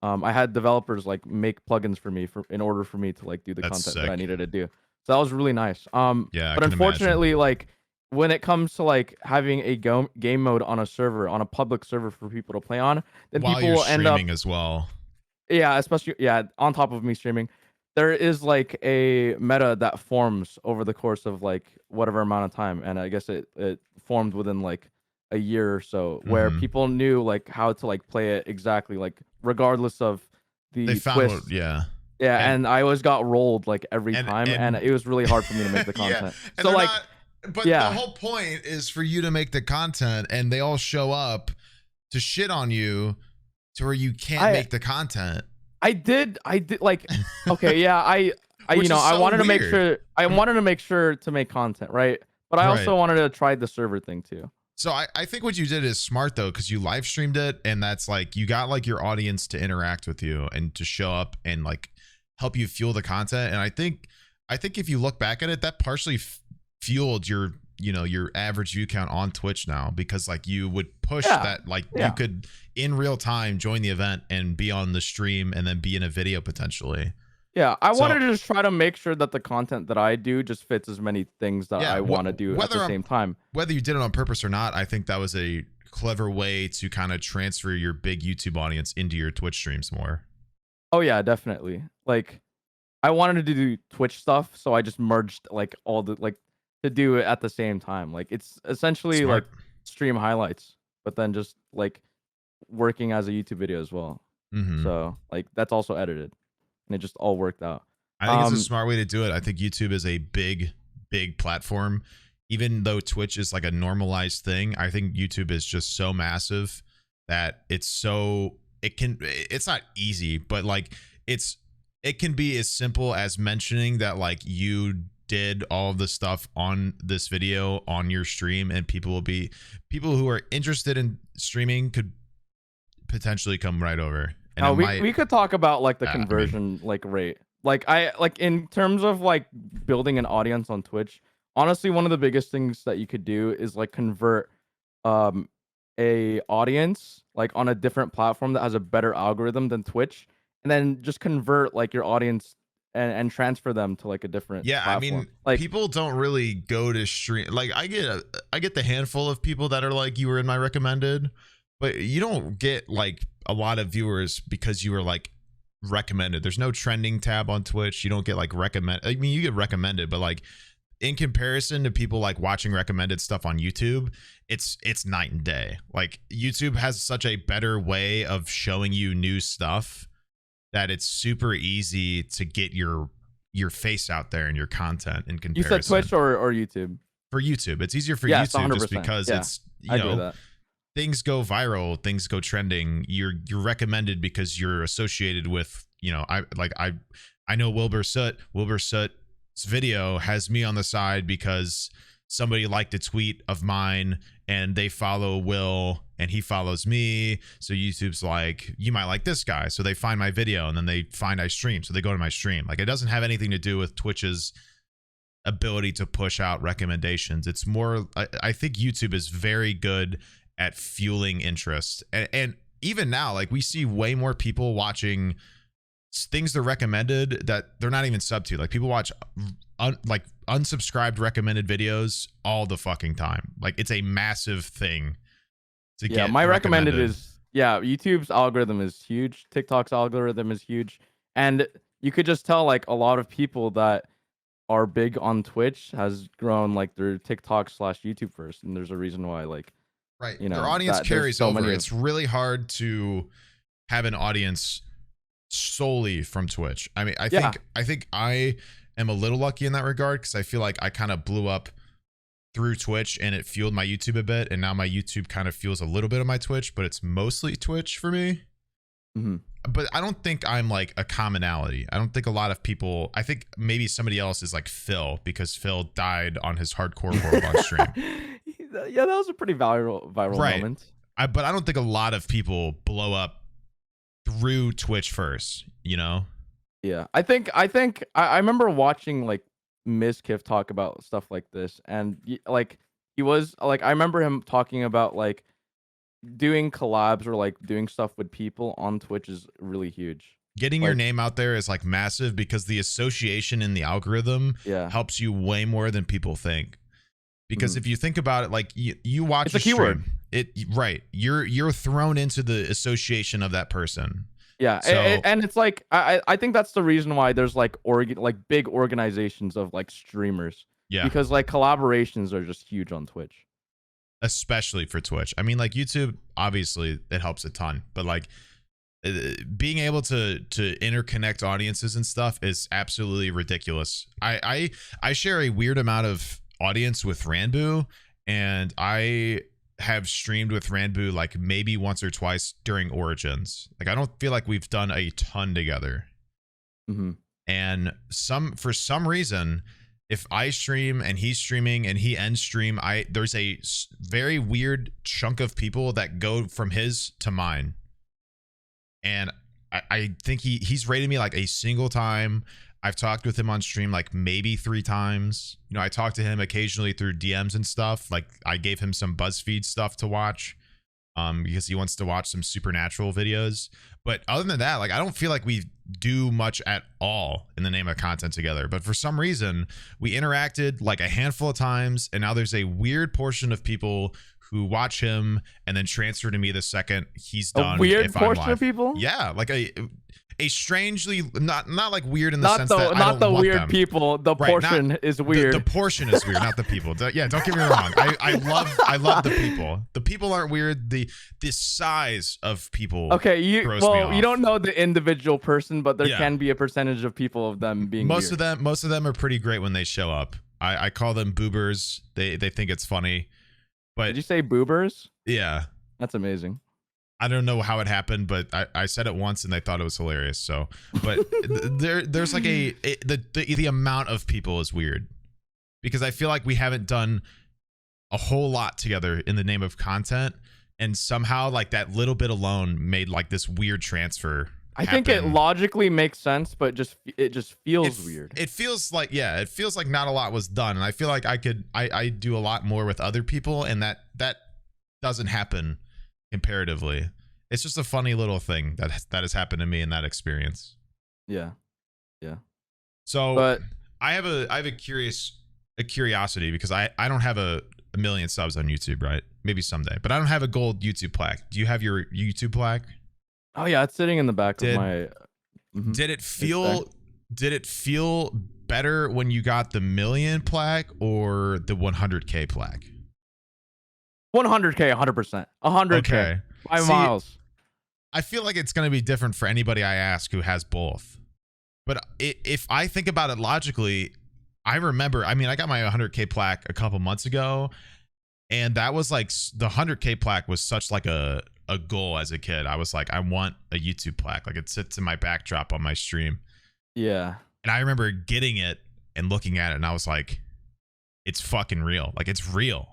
I had developers like make plugins for me in order for me to like do the that's content that I sick. needed to do. So that was really nice. Yeah, I But can imagine. unfortunately, like when it comes to like having a game mode on a server, on a public server for people to play on, then While people you're will end up, streaming as well. yeah, especially, yeah, on top of me streaming, there is like a meta that forms over the course of like whatever amount of time, and I guess it formed within like a year or so, where Hmm. people knew like how to like play it exactly, like regardless of They the found what, twists. yeah. Yeah, And and I always got rolled like every time, and and it was really hard for me to make the yeah, content. and So they're like, not. But the yeah, whole point is for you to make the content, and they all show up to shit on you to where you can't I make the content. I did like, okay, yeah, Which is I so wanted to make weird. sure to make content, right? But I Right. also wanted to try the server thing too. So I think what you did is smart though, because you live streamed it, and that's like you got like your audience to interact with you and to show up and like help you fuel the content. And I think if you look back at it, that partially fueled your your average view count on Twitch now, because like you would push Yeah, that, like you yeah, could in real time join the event and be on the stream and then be in a video potentially. yeah. I So wanted to just try to make sure that the content that I do just fits as many things that yeah, I want to do at the same time. whether you did it on purpose or not, I think that was a clever way to kind of transfer your big YouTube audience into your Twitch streams more. Oh yeah, definitely. Like I wanted to do Twitch stuff, so I just merged like all the like to do it at the same time. Like it's essentially like Smart. stream highlights, but then just like working as a YouTube video as well. Hmm. So like that's also edited, and it just all worked out. I think it's a Um, smart way to do it. I think YouTube is a big platform. Even though Twitch is like a normalized thing, I think YouTube is just so massive that it's not easy, but like it can be as simple as mentioning that like you did all of the stuff on this video on your stream, and people who are interested in streaming could potentially come right over. And now it might, we could talk about like the I mean, conversion like rate. Like I like in terms of like building an audience on Twitch. Honestly, one of the biggest things that you could do is like convert um a audience like on a different platform that has a better algorithm than Twitch, and then just convert like your audience and transfer them to like a different yeah, I platform. mean, Like people don't really go to stream. Like I get the handful of people that are like, you were in my recommended, but you don't get like a lot of viewers because you were like recommended. There's no trending tab on Twitch. You don't get like recommend. I mean, you get recommended, but like in comparison to people like watching recommended stuff on YouTube, it's night and day. Like YouTube has such a better way of showing you new stuff that it's super easy to get your face out there and your content in you said comparison. Twitch or YouTube. For YouTube, it's easier for Yes, YouTube just 100%. because Yeah, it's I agree with that. things go viral, things go trending. You're recommended because you're associated with, I know Wilbur Soot. Wilbur Soot's video has me on the side because somebody liked a tweet of mine and they follow Will and he follows me. So YouTube's like, you might like this guy. So they find my video and then they find I stream. So they go to my stream. Like, it doesn't have anything to do with Twitch's ability to push out recommendations. It's more, I think YouTube is very good at fueling interest. And even now, like we see way more people watching things they're recommended that they're not even sub to. Like people watch like unsubscribed recommended videos all the fucking time. Like it's a massive thing to get. My recommended is YouTube's algorithm is huge. TikTok's algorithm is huge. And you could just tell like a lot of people that are big on Twitch has grown like their TikTok/YouTube first. And there's a reason why, like, right. You know, their audience carries over. It's really hard to have an audience solely from Twitch. I mean, I think I am a little lucky in that regard because I feel like I kind of blew up through Twitch and it fueled my YouTube a bit, and now my YouTube kind of fuels a little bit of my Twitch, but it's mostly Twitch for me. But I don't think I'm like a commonality. I don't think a lot of people, I think maybe somebody else is like Phil, because Phil died on his hardcore world on stream. Yeah, that was a pretty viral moment. But I don't think a lot of people blow up through Twitch first, you know? Yeah, I think I remember watching like Ms. Kiff talk about stuff like this, and like he was like, I remember him talking about like doing collabs or like doing stuff with people on Twitch is really huge. Getting your name out there is like massive because the association in the algorithm helps you way more than people think. Because if you think about it, like you watch a keyword. You're thrown into the association of that person. Yeah, so, and it's like I think that's the reason why there's like big organizations of like streamers. Yeah, because like collaborations are just huge on Twitch, especially for Twitch. I mean, like YouTube, obviously it helps a ton, but like being able to interconnect audiences and stuff is absolutely ridiculous. I share a weird amount of audience with Ranboo, and I have streamed with Ranboo like maybe once or twice during Origins. Like I don't feel like we've done a ton together. And for some reason, if I stream and he's streaming and he ends stream, there's a very weird chunk of people that go from his to mine. And I think he's rated me like a single time. I've talked with him on stream like maybe 3 times. You know, I talk to him occasionally through DMs and stuff. Like I gave him some BuzzFeed stuff to watch because he wants to watch some Supernatural videos. But other than that, like I don't feel like we do much at all in the name of content together. But for some reason, we interacted like a handful of times, and now there's a weird portion of people who watch him and then transfer to me the second he's done. A weird portion of people? Yeah, like a strangely not like weird in the sense that I not don't the want weird them. people. The portion is weird. The portion is weird, not the people. Yeah, don't get me wrong. I love the people. The people aren't weird. The size of people. Okay, you don't know the individual person, but there can be a percentage of people of them being most weird. of them are pretty great when they show up. I call them boobers. They think it's funny. But did you say boobers? Yeah, that's amazing. I don't know how it happened, but I said it once and they thought it was hilarious. So, but there's like the amount of people is weird because I feel like we haven't done a whole lot together in the name of content, and somehow like that little bit alone made like this weird transfer. I think it logically makes sense, but it just feels weird. It feels like it feels like not a lot was done, and I feel like I do a lot more with other people, and that doesn't happen comparatively. It's just a funny little thing that has happened to me in that experience. Yeah. So, but I have a curiosity because I don't have a million subs on YouTube, right? Maybe someday, but I don't have a gold YouTube plaque. Do you have your YouTube plaque? Oh yeah, it's sitting in the back of my. Did it feel better when you got the 1,000,000 plaque or the 100K plaque? 100K, 100%, 100K. Okay. By miles. I feel like it's going to be different for anybody I ask who has both. But if I think about it logically, I remember. I mean, I got my 100K plaque a couple months ago, and that was like the 100K plaque was such like a goal as a kid. I was like, I want a YouTube plaque. Like it sits in my backdrop on my stream. Yeah. And I remember getting it and looking at it, and I was like, it's fucking real. Like it's real.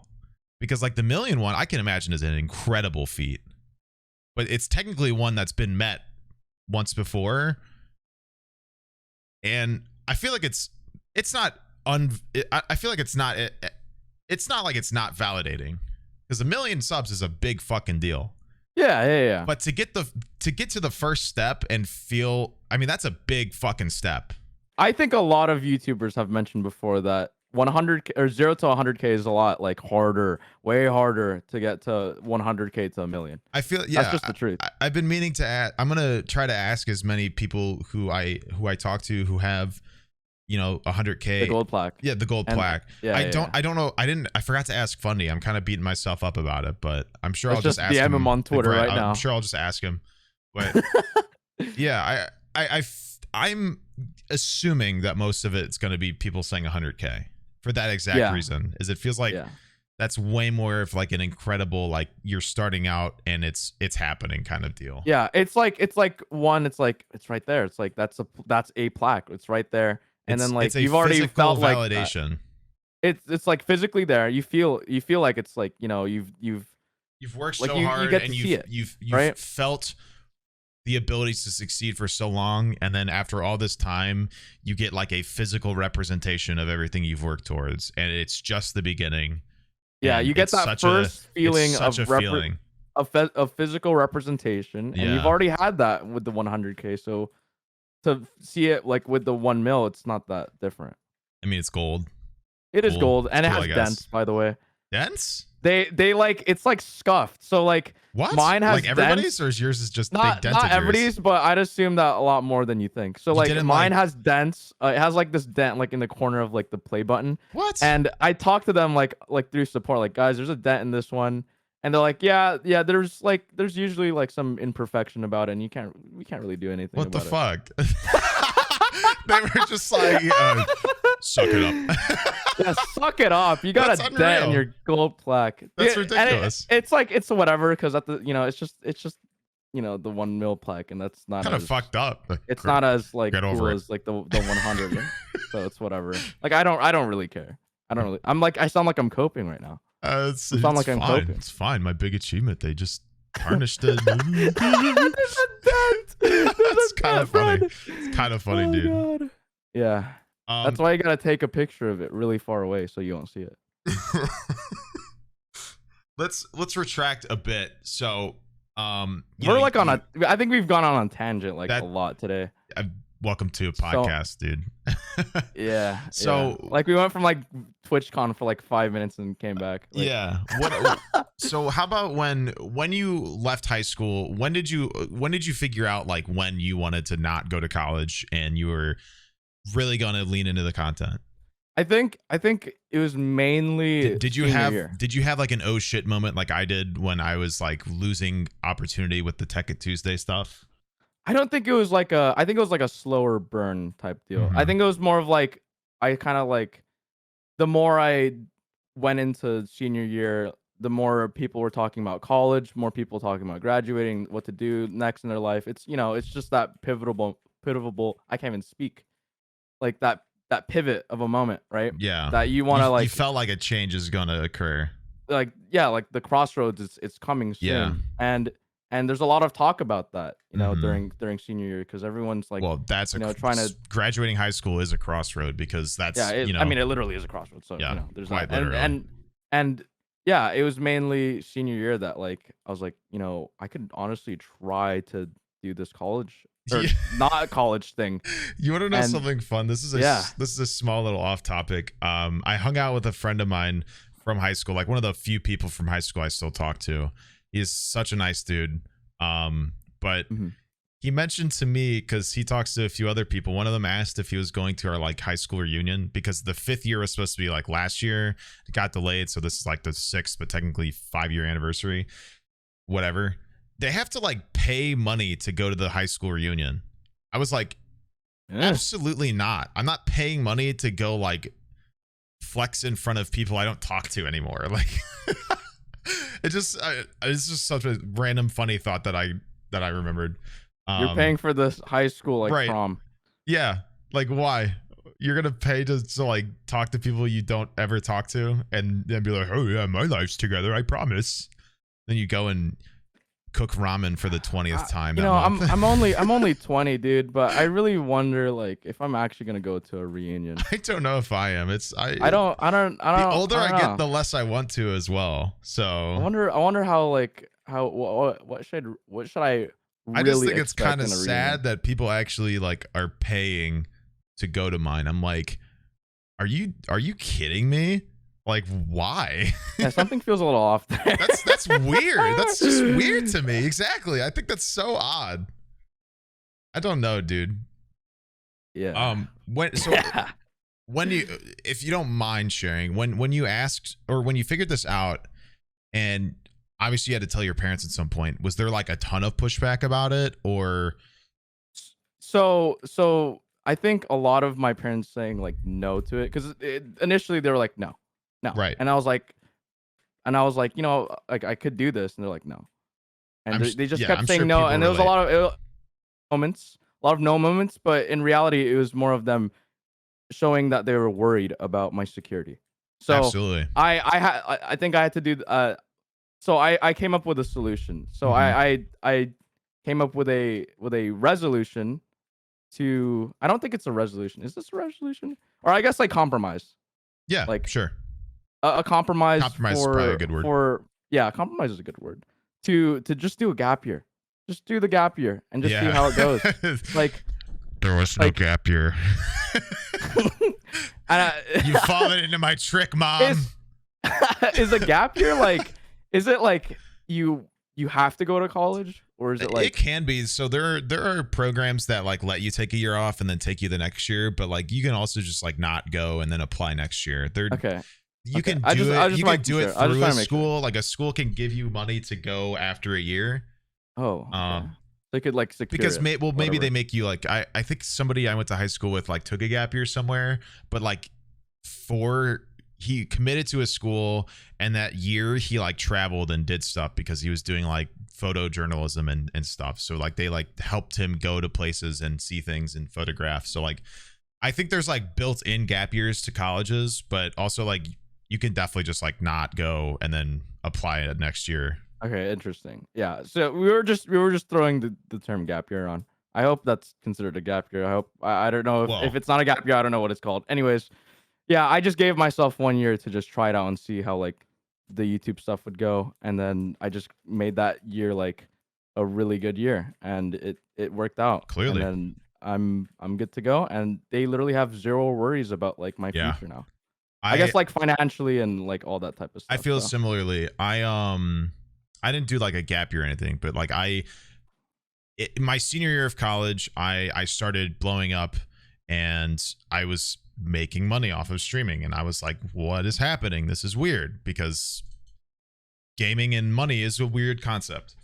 Because like the 1,000,000 one, I can imagine is an incredible feat. But it's technically one that's been met once before. And I feel like it's not I feel like it's not like it's not validating, because 1 million subs is a big fucking deal. Yeah. But to get to the first step and feel, I mean, that's a big fucking step. I think a lot of YouTubers have mentioned before that 100 or 0 to 100K is a lot like harder, way harder to get to 100K to 1 million. I feel, that's just the truth. I've been meaning to ask. I'm gonna try to ask as many people who I talk to who have, you know, 100K. The gold plaque. Yeah, the gold plaque. Yeah, I don't know. I forgot to ask Fundy. I'm kind of beating myself up about it, but I'm sure I'll just ask him. DM him on Twitter right now. I'm sure I'll just ask him. But yeah, I'm assuming that most of it's going to be people saying 100K for that exact reason. Is it feels like that's way more of like an incredible, like you're starting out and it's happening kind of deal. Yeah, it's like it's right there. It's like that's a plaque. It's right there. And then like you've already felt validation. Like it's like physically there. You feel like it's like, you know, you've worked like so hard and you've right? felt the ability to succeed for so long, and then after all this time you get like a physical representation of everything you've worked towards, and it's just the beginning. Yeah, you get that first feeling of physical representation, and you've already had that with the 100K. So to see it like with the 1 mil, it's not that different. I mean, it's gold. It is gold, and it has dents, by the way. Dents? They like, it's like scuffed. So like what? Mine has like everybody's dents. Or is yours is just not everybody's, but I'd assume that a lot more than you think. So like mine has dents. It has like this dent like in the corner of like the play button. What? And I talked to them like through support, like, guys, there's a dent in this one. And they're like, yeah, there's usually like some imperfection about it, and we can't really do anything what about the fuck? They were just like, suck it up. Yeah, suck it up. You got a dent in your gold plaque. That's ridiculous. It's like, it's whatever, because at the, you know, it's just you know, the 1 mil plaque, and that's not kind of fucked up. It's not as like cool as like the 100. So it's whatever. Like I don't really care. I sound like I'm coping right now. I'm fine. It's fine. My big achievement. They just tarnished it. That's kind of funny. It's kind of funny, dude. God. Yeah. That's why you gotta take a picture of it really far away so you won't see it. Let's retract a bit. So we're like I think we've gone on a tangent like a lot today. Welcome to a podcast, dude. Yeah. So like we went from like TwitchCon for like 5 minutes and came back. Like, yeah. So how about when you left high school, when did you figure out like when you wanted to not go to college and you were really gonna lean into the content? I think it was mainly did you have like an oh shit moment like I did when I was like losing opportunity with the Tech It Tuesday stuff? I don't think it was like I think it was like a slower burn type deal. Mm-hmm. I think it was more of like, I kind of like, the more I went into senior year, the more people were talking about college, more people talking about graduating, what to do next in their life. It's, you know, it's just that pivotal, I can't even speak. Like that pivot of a moment, right? Yeah. That you want to like, you felt like a change is going to occur. Like, yeah, like the crossroads, it's coming soon. Yeah. And there's a lot of talk about that, you know, during senior year, because everyone's like, well, that's trying to graduating high school is a crossroad, because that's you know, I mean, it literally is a crossroad. So yeah, you know, there's quite that. And yeah, it was mainly senior year that like I was like, you know, I could honestly try to do this college or not college thing. You want to know something fun? This is a small little off topic. I hung out with a friend of mine from high school, like one of the few people from high school I still talk to. He's such a nice dude. But he mentioned to me, because he talks to a few other people, one of them asked if he was going to our like high school reunion, because the 5th year was supposed to be like last year. It got delayed, so this is like the 6th, but technically 5-year anniversary. Whatever. They have to like pay money to go to the high school reunion. I was like, absolutely not. I'm not paying money to go like flex in front of people I don't talk to anymore. Like it's just such a random funny thought that I remembered. You're paying for this high school like prom. Yeah, like why? You're gonna pay to like talk to people you don't ever talk to, and then be like, oh yeah, my life's together, I promise. Then you go and cook ramen for the 20th time. I'm only 20, dude, but I really wonder like if I'm actually gonna go to a reunion. I don't know if I am. I don't. The older I get, the less I want to as well. So I wonder how like what should I really I just think it's kind of sad that people actually like are paying to go to mine. I'm like, are you kidding me? Like, why? Yeah, something feels a little off there. That's weird. That's just weird to me. Exactly. I think that's so odd. I don't know, dude. Yeah. When you, if you don't mind sharing, when you asked or when you figured this out, and obviously you had to tell your parents at some point, was there like a ton of pushback about it, or? So I think a lot of my parents saying like no to it, because initially they were like no, right, and I was like, you know, like I could do this, and they're like no, and they just kept saying no, and there was a lot of no moments, but in reality it was more of them showing that they were worried about my security. So absolutely, I think I had to do so I came up with a solution. So I came up with a resolution to, I don't think it's a resolution. Is this a resolution? Or I guess like compromise. Yeah, like sure. A compromise. Compromise is probably a good word. Yeah, compromise is a good word. To just do a gap year. Just do the gap year and just see how it goes. Like there was no gap year. You've fallen into my trick, Mom. Is a gap year like? Is it like you have to go to college, or is it like? It can be. So there are programs that like let you take a year off and then take you the next year, but like you can also just like not go and then apply next year. Okay. You can do it. You can do it through a school. Like a school can give you money to go after a year. Oh. Okay. They could like secure because it, maybe they make you like I think somebody I went to high school with like took a gap year somewhere, but like he committed to a school, and that year he like traveled and did stuff because he was doing like photojournalism and stuff. So like they like helped him go to places and see things and photograph. So like I think there's like built-in gap years to colleges, but also like you can definitely just like not go and then apply it next year. Okay, interesting. Yeah. So we were just throwing the term gap year on. I hope that's considered a gap year. I hope I don't know if it's not a gap year, I don't know what it's called. Anyways, yeah, I just gave myself 1 year to just try it out and see how like the YouTube stuff would go, and then I just made that year like a really good year, and it worked out. Clearly. And then I'm good to go, and they literally have zero worries about like my future now. I guess like financially and like all that type of stuff. I feel similarly. I didn't do like a gap year or anything, but like my senior year of college, I started blowing up, and I was making money off of streaming, and I was like, what is happening? This is weird, because gaming and money is a weird concept.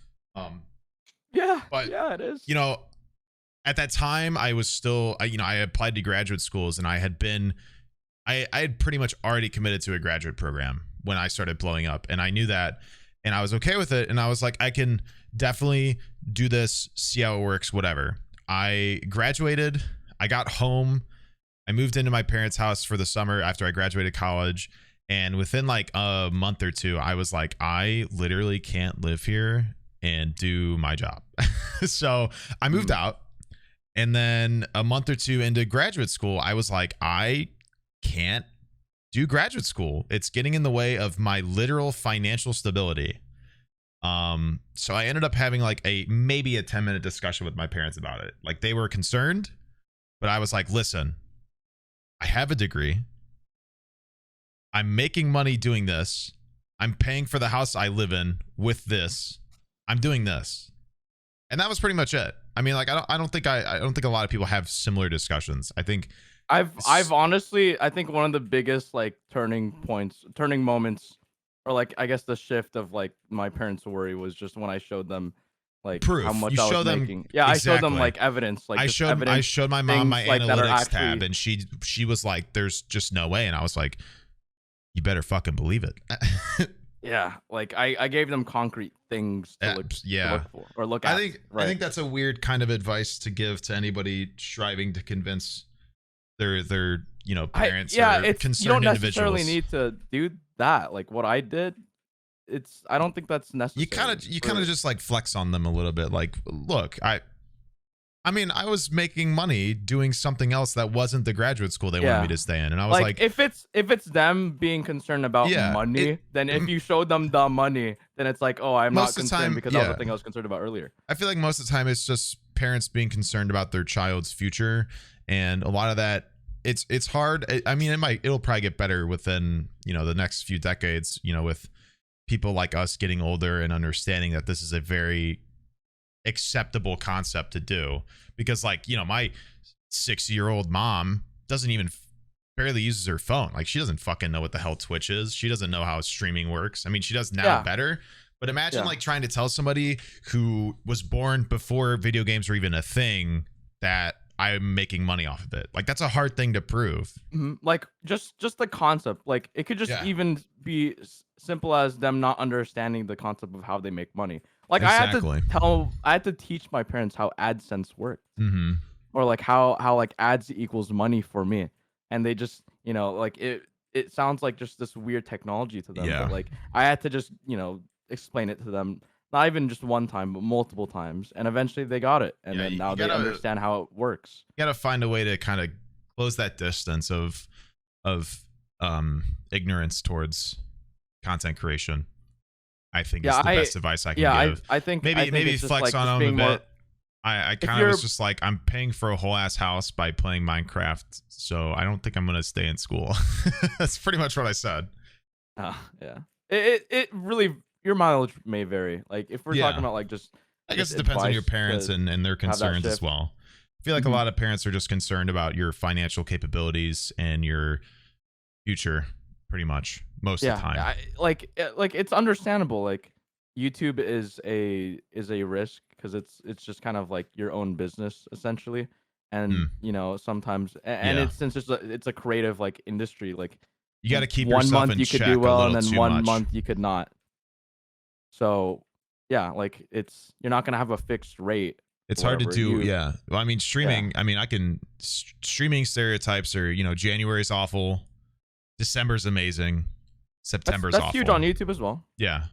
Yeah, but yeah, it is. You know, at that time I was still, I applied to graduate schools, and I had pretty much already committed to a graduate program when I started blowing up, and I knew that, and I was okay with it, and I was like, I can definitely do this, see how it works, whatever. I graduated, I got home, I moved into my parents' house for the summer after I graduated college, and within like a month or two, I was like, I literally can't live here and do my job. So I moved out, and then a month or two into graduate school, I was like, I can't do graduate school. It's getting in the way of my literal financial stability. So I ended up having like maybe a 10-minute discussion with my parents about it. Like they were concerned, but I was like, listen, I have a degree. I'm making money doing this. I'm paying for the house I live in with this. I'm doing this. And that was pretty much it. I mean, like, I don't think a lot of people have similar discussions. I think I've honestly, I think one of the biggest like turning moments, or like I guess the shift of like my parents' worry was just when I showed them like proof. How much I was making. Yeah, exactly. I showed them like evidence. Like I showed my mom my like analytics tab, and she was like, "There's just no way," and I was like, "You better fucking believe it." Yeah, like I gave them concrete things to look for or look at. I think that's a weird kind of advice to give to anybody striving to convince their parents or concerned individuals. You don't necessarily need to do that. Like what I did I don't think that's necessary. You kind of just like flex on them a little bit. Like, look, I mean, I was making money doing something else that wasn't the graduate school they wanted me to stay in, and I was like, if it's them being concerned about money, then if you show them the money, then it's like, oh, I'm not concerned because that was the thing I was concerned about earlier. I feel like most of the time it's just parents being concerned about their child's future, and a lot of that, it's hard. I mean, it'll probably get better within, you know, the next few decades, you know, with people like us getting older and understanding that this is a very acceptable concept to do, because like, you know, my 60-year-old mom doesn't even barely uses her phone. Like, she doesn't fucking know what the hell Twitch is. She doesn't know how streaming works. I mean, she does now better, but imagine like trying to tell somebody who was born before video games were even a thing that I'm making money off of it. Like, that's a hard thing to prove. Like, just the concept. Like, it could just even be simple as them not understanding the concept of how they make money. Like, exactly. I had to teach my parents how AdSense worked, or like how like ads equals money for me, and they just, you know, like it sounds like just this weird technology to them. But like, I had to just, you know, explain it to them. Not even just one time, but multiple times, and eventually they got it, and then now they understand how it works. You gotta find a way to kind of close that distance of ignorance towards content creation. I think is the best advice I can give. I think maybe flex on them a bit. I kind of was just like, I'm paying for a whole ass house by playing Minecraft, so I don't think I'm gonna stay in school. That's pretty much what I said. It really, your mileage may vary. Like, if we're talking about like just, I guess it depends on your parents and their concerns as well. I feel like a lot of parents are just concerned about your financial capabilities and your future, pretty much most of the time. Like it's understandable. Like, YouTube is a risk because it's just kind of like your own business essentially, and you know, sometimes it's since it's a creative like industry, like you got to keep one yourself month in you check could do well, a and then too one much. month you could not. So yeah, like you're not gonna have a fixed rate. It's hard to do. Well, I mean, streaming. I mean, streaming stereotypes are, you know, January's awful, December's amazing, September's awful. That's huge on YouTube as well. Yeah.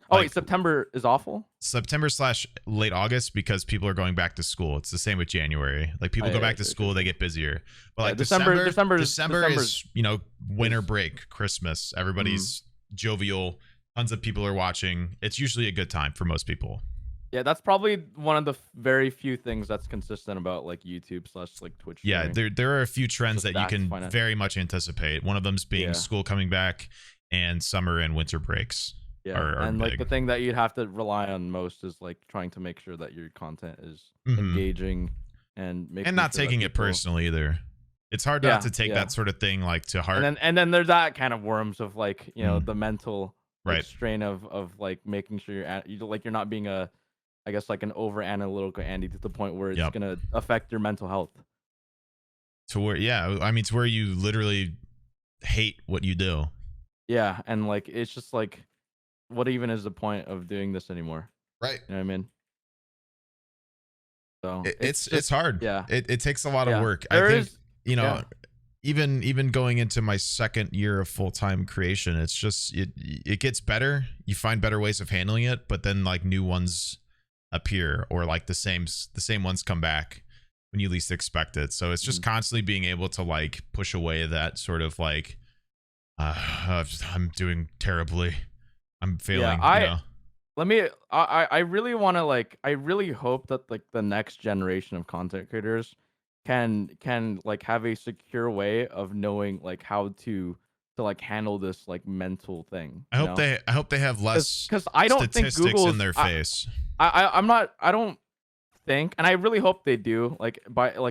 Oh, wait, September is awful? September/late August, because people are going back to school. It's the same with January. Like, people go back to school, they get busier. But like December is, you know, winter break, Christmas. Everybody's jovial. Tons of people are watching. It's usually a good time for most people. Yeah, that's probably one of the very few things that's consistent about like YouTube/like Twitch. Yeah, there are a few trends that you can very much anticipate. One of them's being school coming back and summer and winter breaks. Are and big. Like, the thing that you'd have to rely on most is like trying to make sure that your content is engaging and making not taking it personally either. It's hard not to take that sort of thing like to heart. And then there's that kind of worms of like, you know, the mental strain of like making sure you're not being I guess like an over analytical Andy to the point where it's gonna affect your mental health. To where to where you literally hate what you do. Yeah, and like it's just like, what even is the point of doing this anymore? Right. You know what I mean? So it's hard. Yeah. It takes a lot of work. I think, you know, even going into my second year of full-time creation, it's just it gets better. You find better ways of handling it, but then like new ones appear, or like the same ones come back when you least expect it. So it's just constantly being able to like push away that sort of like I'm doing terribly, I'm failing. I really want to like, I really hope that like the next generation of content creators can like have a secure way of knowing like how to like handle this like mental thing. I hope they have less because I don't think Google's in their face. I don't think, and I really hope they do, like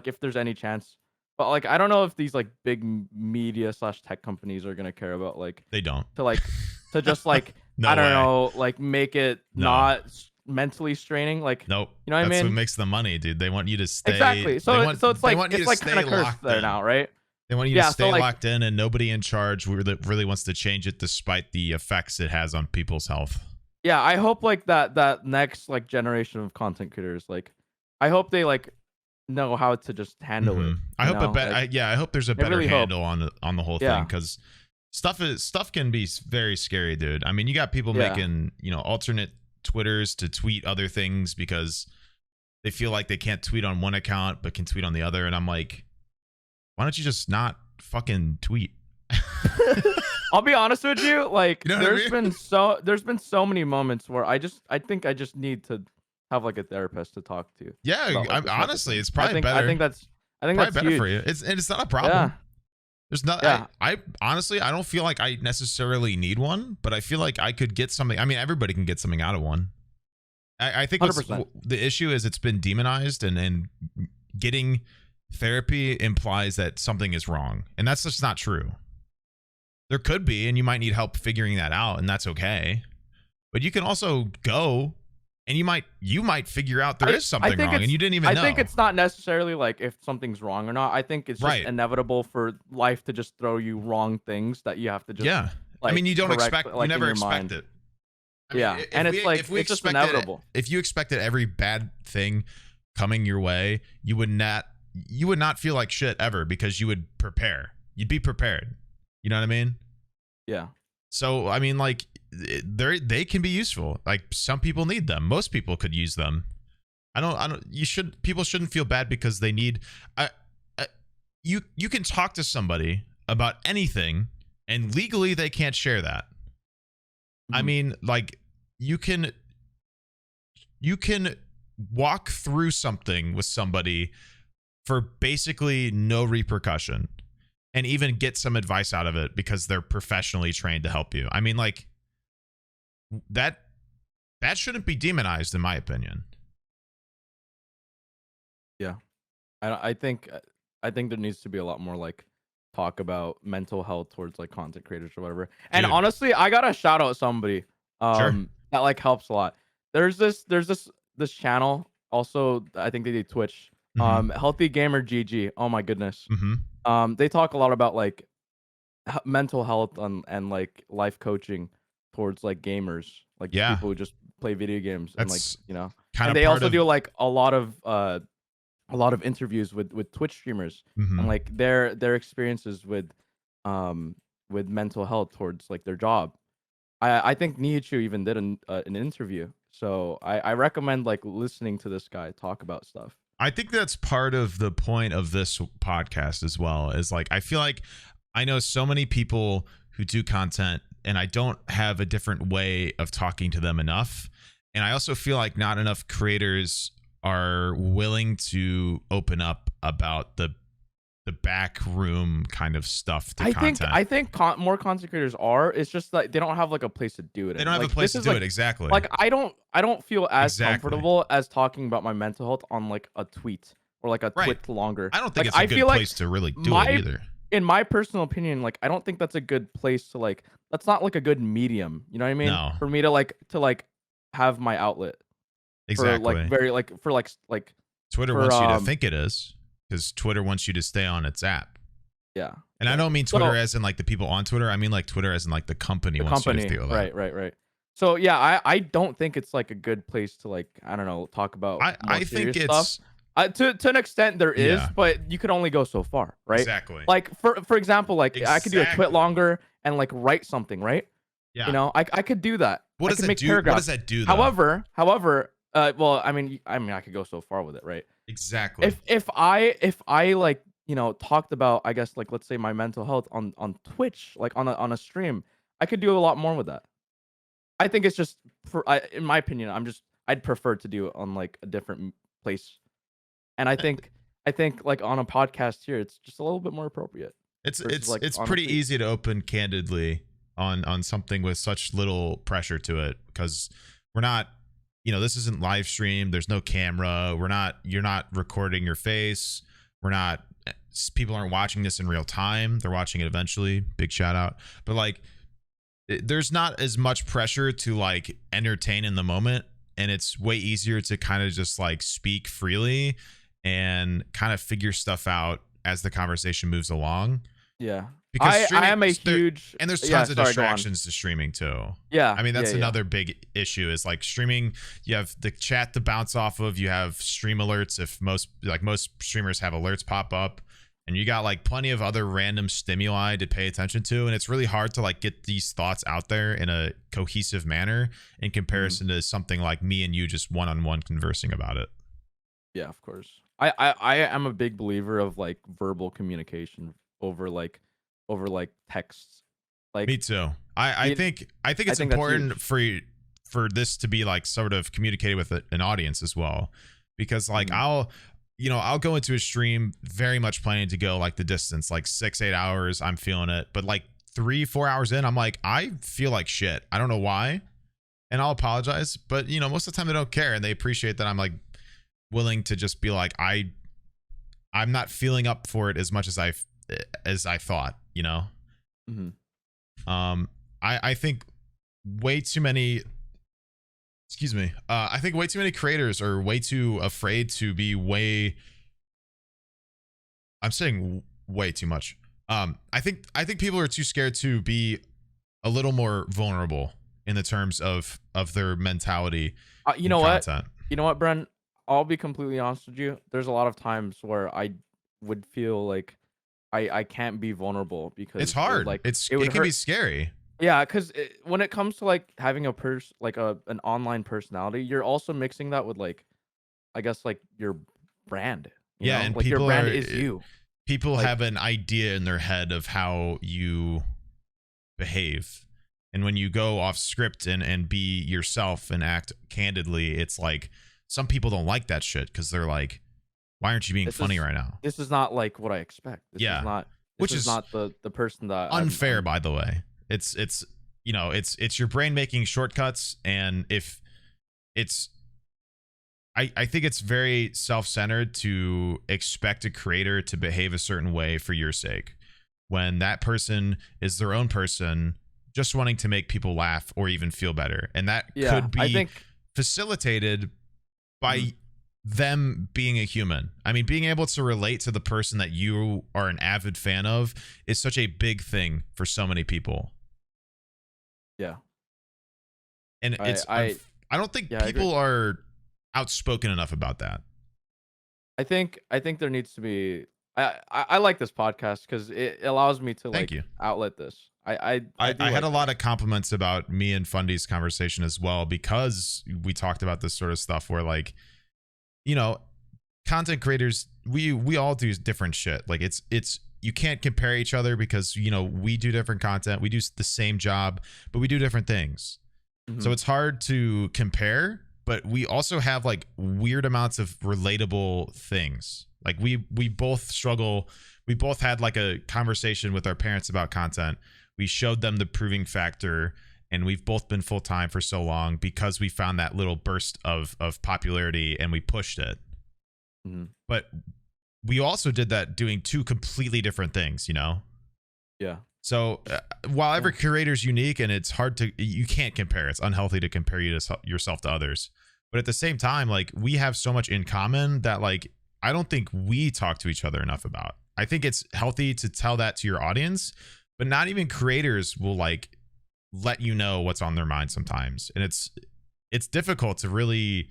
if there's any chance. But like, I don't know if these like big media/tech companies are gonna care about like, they don't, to just like I don't know, like make it not mentally straining. Like, nope. You know what I mean? That's what makes the money, dude. They want you to stay. Exactly. So it's like kind of cursed there now, right? They want you to stay locked in, and nobody in charge really wants to change it, despite the effects it has on people's health. Yeah, I hope like that next like generation of content creators, like I hope they like know how to just handle it. I hope I hope there's a better handle on the whole thing, because stuff can be very scary, dude. I mean, you got people making, you know, alternate Twitters to tweet other things because they feel like they can't tweet on one account but can tweet on the other, and I'm like, why don't you just not fucking tweet? I'll be honest with you, like, you know, there's been so many moments where I think I just need to have like a therapist to talk to. Yeah, about, like, honestly, it's probably better. I think that's better huge for you. It's not a problem. Yeah. There's not. Yeah. I honestly, I don't feel like I necessarily need one, but I feel like I could get something. I mean, everybody can get something out of one. I think the issue is it's been demonized, and getting therapy implies that something is wrong, and that's just not true. There could be, and you might need help figuring that out, and that's okay. But you can also go, and you might figure out there is something wrong, and you didn't even know. I think it's not necessarily like if something's wrong or not. I think it's just inevitable for life to just throw you wrong things that you have to just Like, I mean, you don't expect, you never expect it. I mean, and it's like it's just inevitable. If you expected every bad thing coming your way, you would not feel like shit ever because you would prepare. You'd be prepared. You know what I mean? Yeah. So I mean, like, they can be useful. Like, some people need them. Most people could use them. People shouldn't feel bad because they need. You can talk to somebody about anything, and legally they can't share that. I mean, like, you can walk through something with somebody for basically no repercussion and even get some advice out of it because they're professionally trained to help you. I mean, like, that shouldn't be demonized, in my opinion. Yeah. I think there needs to be a lot more like talk about mental health towards like content creators or whatever. And honestly, I gotta shout out somebody that like helps a lot. There's this channel. Also, I think they do Twitch. Healthy Gamer GG. Oh my goodness. They talk a lot about like mental health and like life coaching towards like gamers, like people who just play video games. And like, you know, and they also do like a lot of interviews with Twitch streamers and like their experiences with mental health towards like their job. I think Nihichu even did an interview, so I recommend like listening to this guy talk about stuff. I think that's part of the point of this podcast as well, is like, I feel like I know so many people who do content and I don't have a different way of talking to them enough. And I also feel like not enough creators are willing to open up about the back room kind of stuff to content. I think more content creators are. It's just like they don't have like a place to do it. They don't have a place to do it. Exactly. Like I don't feel as comfortable as talking about my mental health on like a tweet or like a tweet longer. I don't think it's a good place to really do it either. In my personal opinion, like I don't think that's a good place to like. That's not like a good medium. You know what I mean? No. For me to have my outlet. Exactly. For like Twitter wants you to think it is, because Twitter wants you to stay on its app. Yeah. And I don't mean Twitter as in like the people on Twitter. I mean like Twitter as in like the company wants you to stay on that. Right. So yeah, I don't think it's like a good place to like, I don't know, talk about I think it's stuff. To an extent there is, but you could only go so far, right? Exactly. Like for example, like I could do a tweet longer and like write something, right? Yeah. You know, I could do that. What does that do? What does that do though? However, well, I mean, I could go so far with it, right? Exactly. If I like, you know, talked about, I guess, like, let's say my mental health on Twitch, like on a stream, I could do a lot more with that. I think it's just, in my opinion, I'd prefer to do it on like a different place. And I think like on a podcast here, it's just a little bit more appropriate. It's pretty easy to open candidly on something with such little pressure to it, because we're not, you know, this isn't live stream. There's no camera. You're not recording your face. People aren't watching this in real time. They're watching it eventually. Big shout out. But like, there's not as much pressure to like entertain in the moment. And it's way easier to kind of just like speak freely and kind of figure stuff out as the conversation moves along. Yeah. Because I am a huge, and there's tons of distractions to streaming too. Yeah. I mean, that's another big issue, is like streaming. You have the chat to bounce off of. You have stream alerts. If most streamers have alerts pop up, and you got like plenty of other random stimuli to pay attention to, and it's really hard to like get these thoughts out there in a cohesive manner in comparison to something like me and you just one-on-one conversing about it. Yeah, of course. I am a big believer of like verbal communication over like texts. Like me too. I think it's important for this to be like sort of communicated with an audience as well, because like I'll go into a stream very much planning to go like the distance, like 6-8 hours. I'm feeling it, but like 3-4 hours in, I'm like, I feel like shit. I don't know why, and I'll apologize. But most of the time they don't care, and they appreciate that I'm like willing to just be like, I'm not feeling up for it as much as I thought. I think way too many. Excuse me. I think way too many creators are way too afraid to be way. I'm saying way too much. I think people are too scared to be a little more vulnerable in the terms of their mentality. You know what? You know what, Bren? I'll be completely honest with you. There's a lot of times where I would feel like I can't be vulnerable because it's hard. It can be scary. Yeah, because when it comes to like having an online personality, you're also mixing that with like, I guess like your brand. You know? And like your brand is you. People have an idea in their head of how you behave, and when you go off script and be yourself and act candidly, it's like some people don't like that shit because they're like, why aren't you being funny right now? This is not like what I expect. This is not the person that unfair, by the way. It's your brain making shortcuts, and if it's I think it's very self-centered to expect a creator to behave a certain way for your sake, when that person is their own person just wanting to make people laugh or even feel better, and that could be facilitated by them being a human. I mean, being able to relate to the person that you are an avid fan of is such a big thing for so many people. Yeah. And I don't think people are outspoken enough about that. I think there needs to be. I like this podcast because it allows me to outlet this. I had a lot of compliments about me and Fundy's conversation as well, because we talked about this sort of stuff where like, content creators, we all do different shit. Like it's you can't compare each other because we do different content, we do the same job, but we do different things. So it's hard to compare, but we also have like weird amounts of relatable things. Like we both struggle. We both had like a conversation with our parents about content. We showed them the proving factor, and we've both been full-time for so long because we found that little burst of popularity and we pushed it. But we also did that doing two completely different things, Yeah. So while every creator is unique, and it's hard to, you can't compare. It's unhealthy to compare yourself to others. But at the same time, like we have so much in common that like I don't think we talk to each other enough about. I think it's healthy to tell that to your audience, but not even creators will like let you know what's on their mind sometimes. And it's difficult to really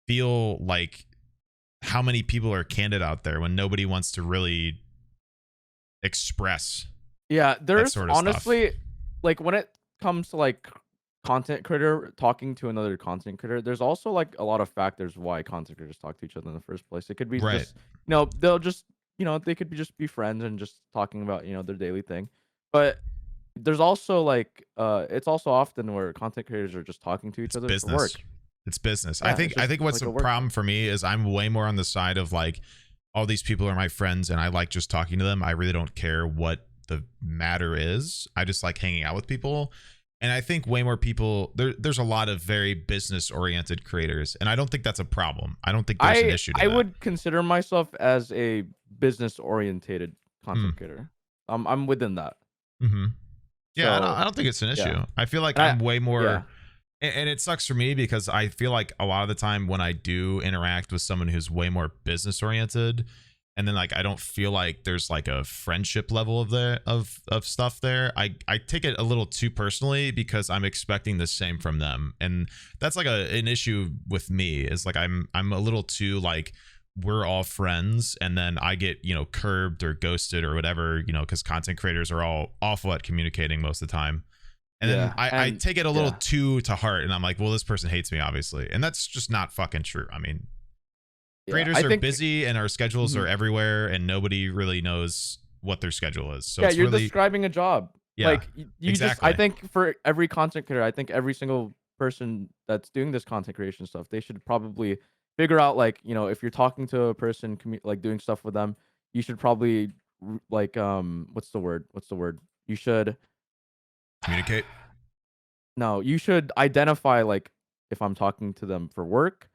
feel like how many people are candid out there when nobody wants to really express. Yeah, there's sort of honestly stuff. Like when it comes to like content creator talking to another content creator, there's also like a lot of factors why content creators talk to each other in the first place. It could be just they'll just they could just be friends and just talking about their daily thing. But there's also like it's also often where content creators are just talking to each other for work. It's business. Yeah, I think what's the problem for me is I'm way more on the side of like all these people are my friends and I like just talking to them. I really don't care what the matter is. I just like hanging out with people. And I think way more people there's a lot of very business oriented creators, and I don't think that's a problem. I don't think there's an issue to I that. would consider myself as a business orientated content creator. I'm within that. Yeah, So, I don't think it's an issue. yeah. I feel like I'm way more and it sucks for me because I feel like a lot of the time when I do interact with someone who's way more business oriented, and then like I don't feel like there's like a friendship level of stuff there, I take it a little too personally because I'm expecting the same from them. And that's like an issue with me, is like I'm a little too like we're all friends and then I get, curbed or ghosted or whatever, because content creators are all awful at communicating most of the time. And then Yeah, I and take it a little yeah, too to heart, and I'm like, well, this person hates me, obviously. And that's just not fucking true. I mean, yeah. creators I are think. busy and our schedules are Mhm. everywhere, and nobody really knows what their schedule is. So Yeah, it's you're really, describing a job. yeah, Like you just I exactly. think for every content creator, I think every single person that's doing this content creation stuff, they should probably figure out like, if you're talking to a person like doing stuff with them, you should probably like what's the word? What's the word? You should Communicate. no, you should identify like if I'm talking to them for work,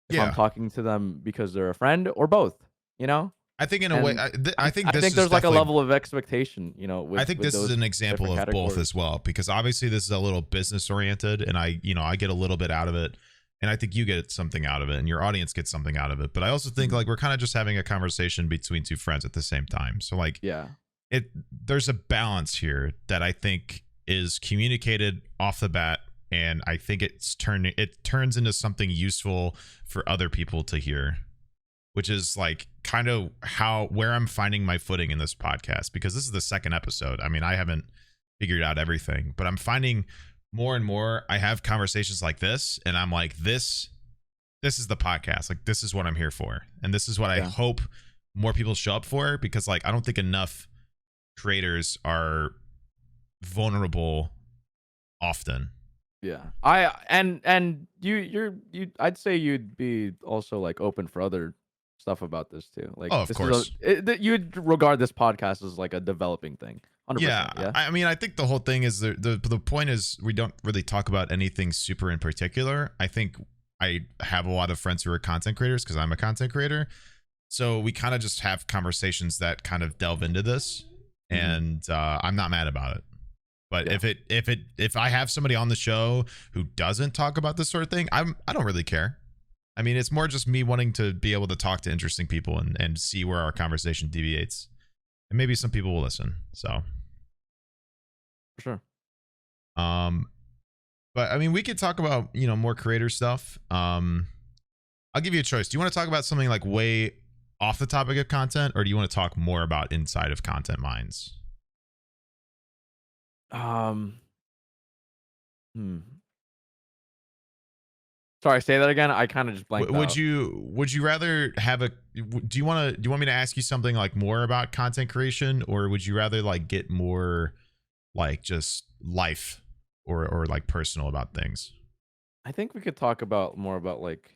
if I'm Yeah. talking to them because they're a friend or both, you know? I think in a way, And I think I this think is there's like a definitely, level of expectation, I think with this is those an example different of both categories. as well, because obviously this is a little business oriented, and I get a little bit out of it, and I think you get something out of it, and your audience gets something out of it. But I also think Mhm. like we're kind of just having a conversation between two friends at the same time. So like Yeah. it, there's a balance here that I think is communicated off the bat, and I think it turns into something useful for other people to hear, which is like kind of where I'm finding my footing in this podcast, because this is the second episode. I mean, I haven't figured out everything, but I'm finding more and more I have conversations like this, and I'm like, this is the podcast. Like, this is what I'm here for, and this is what I Yeah. hope more people show up for, because like I don't think enough creators are vulnerable often. Yeah. I and you I'd say you'd be also like open for other stuff about this too. Like Oh, of this is a course. you'd regard this podcast as like a developing thing. Yeah, 100%. Yeah. I mean, I think the whole thing is the point is we don't really talk about anything super in particular. I think I have a lot of friends who are content creators because I'm a content creator, so we kind of just have conversations that kind of delve into this, Mhm. and I'm not mad about it. But Yeah. if I have somebody on the show who doesn't talk about this sort of thing, I don't really care. I mean, it's more just me wanting to be able to talk to interesting people and see where our conversation deviates, and maybe some people will listen. So For sure. um but I mean, we could talk about, more creator stuff. I'll give you a choice. Do you want to talk about something like way off the topic of content, or do you want to talk more about inside of content minds? Um hmm. Sorry, say that again. I kind of just blanked Would out. you rather have a do you want me to ask you something like more about content creation, or would you rather like get more like just life or like personal about things? I think we could talk about more about like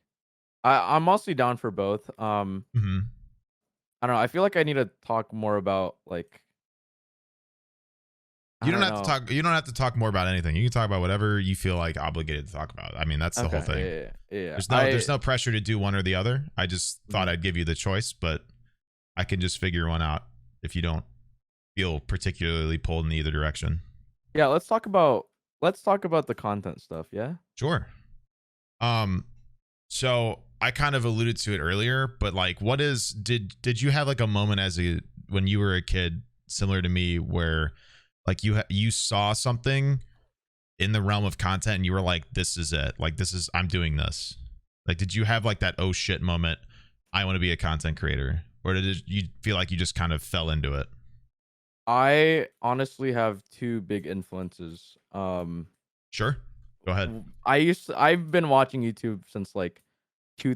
I'm mostly down for both. Mhm. I don't know. I feel like I need to talk more about like I You don't don't have to know. talk. You don't have to talk more about anything. You can talk about whatever you feel like obligated to talk about. I mean, that's the whole Okay. thing. Yeah. Yeah. Yeah. There's no pressure to do one or the other. I just thought Mhm. I'd give you the choice, but I can just figure one out if you don't feel particularly pulled in either direction. Yeah, let's talk about the content stuff, yeah? Sure. Um. So I kind of alluded to it earlier, but like, what is did you have like a moment as a when you were a kid similar to me where like you saw something in the realm of content and you were like, this is it, like this is I'm doing this, like did you have like that oh shit moment, I want to be a content creator, or you feel like you just kind of fell into it? I honestly have 2 big influences. Sure, go ahead. I've been watching YouTube since, like, The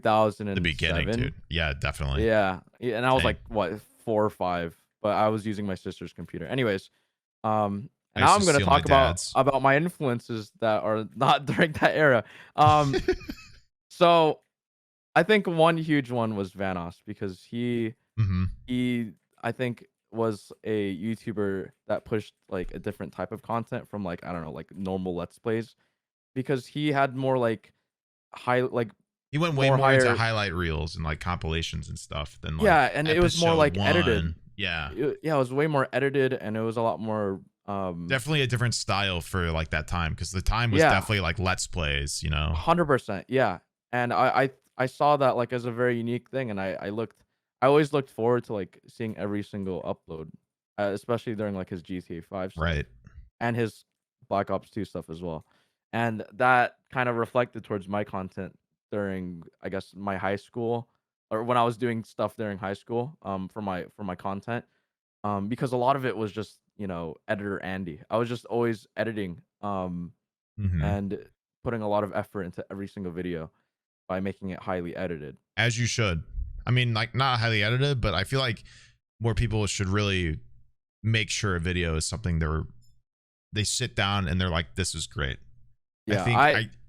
beginning, 2007. dude. Yeah, definitely. Yeah, and I was, Same. like, what, 4 or 5, but I was using my sister's computer. Anyways, and I now used to I'm gonna steal my talk about dad's. my influences that are not during that era. Um, so I think one huge one was Vanoss because Mm-hmm. he I think was a YouTuber that pushed like a different type of content from like I don't know like normal let's plays because he had more like high like He went way more more into higher highlight reels and like compilations and stuff than like yeah and it was more episode like edited one. Yeah, yeah it was way more edited and it was a lot more definitely a different style for like that time, because the time was yeah definitely like let's plays. 100% yeah and I saw that like as a very unique thing and I always looked forward to like seeing every single upload especially during like his GTA 5 stuff Right. and his Black Ops 2 stuff as well. And that kind of reflected towards my content during, I guess, my high school. or when I was doing stuff during high school, for my content, because a lot of it was just, editor Andy. I was just always editing, Mm-hmm. and putting a lot of effort into every single video by making it highly edited. As you should. I mean, like, not highly edited, but I feel like more people should really make sure a video is something they sit down and they're like, this is great. Yeah,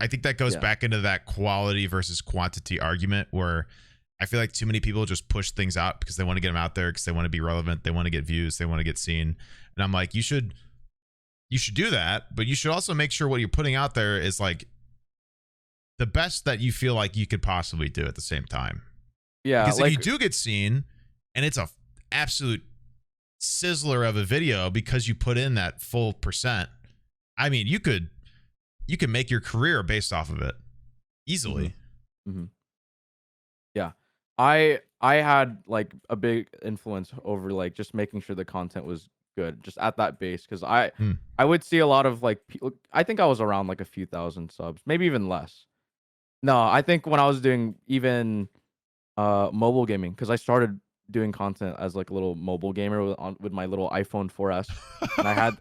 I think that goes yeah. back into that quality versus quantity argument where I feel like too many people just push things out because they want to get them out there, because they want to be relevant, they want to get views, they want to get seen. And I'm like, you should do that, but you should also make sure what you're putting out there is like the best that you feel like you could possibly do at the same time. Yeah, because if you do get seen and it's a absolute sizzler of a video because you put in that full percent, I mean, you could make your career based off of it easily. Mm-hmm. Yeah, I had like a big influence over like just making sure the content was good just at that base, because I would see a lot of like people. I think I was around like a few thousand subs, maybe even less. No, I think when I was doing even mobile gaming, because I started doing content as like a little mobile gamer with my little iPhone 4S,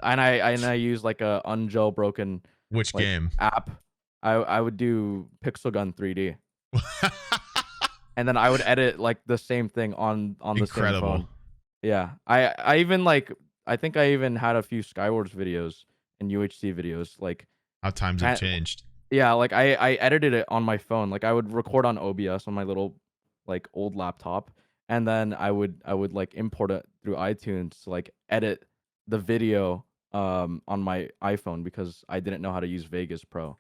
and I used like a unjailbroken Which like game app. I would do Pixel Gun 3D, and then I would edit like the same thing on the same phone. Yeah, I even like I think I even had a few Skywars videos and UHC videos, like how times have changed. Yeah, like I edited it on my phone. Like I would record on OBS on my little like old laptop, and then I would like import it through iTunes to like edit the video on my iPhone, because I didn't know how to use Vegas Pro.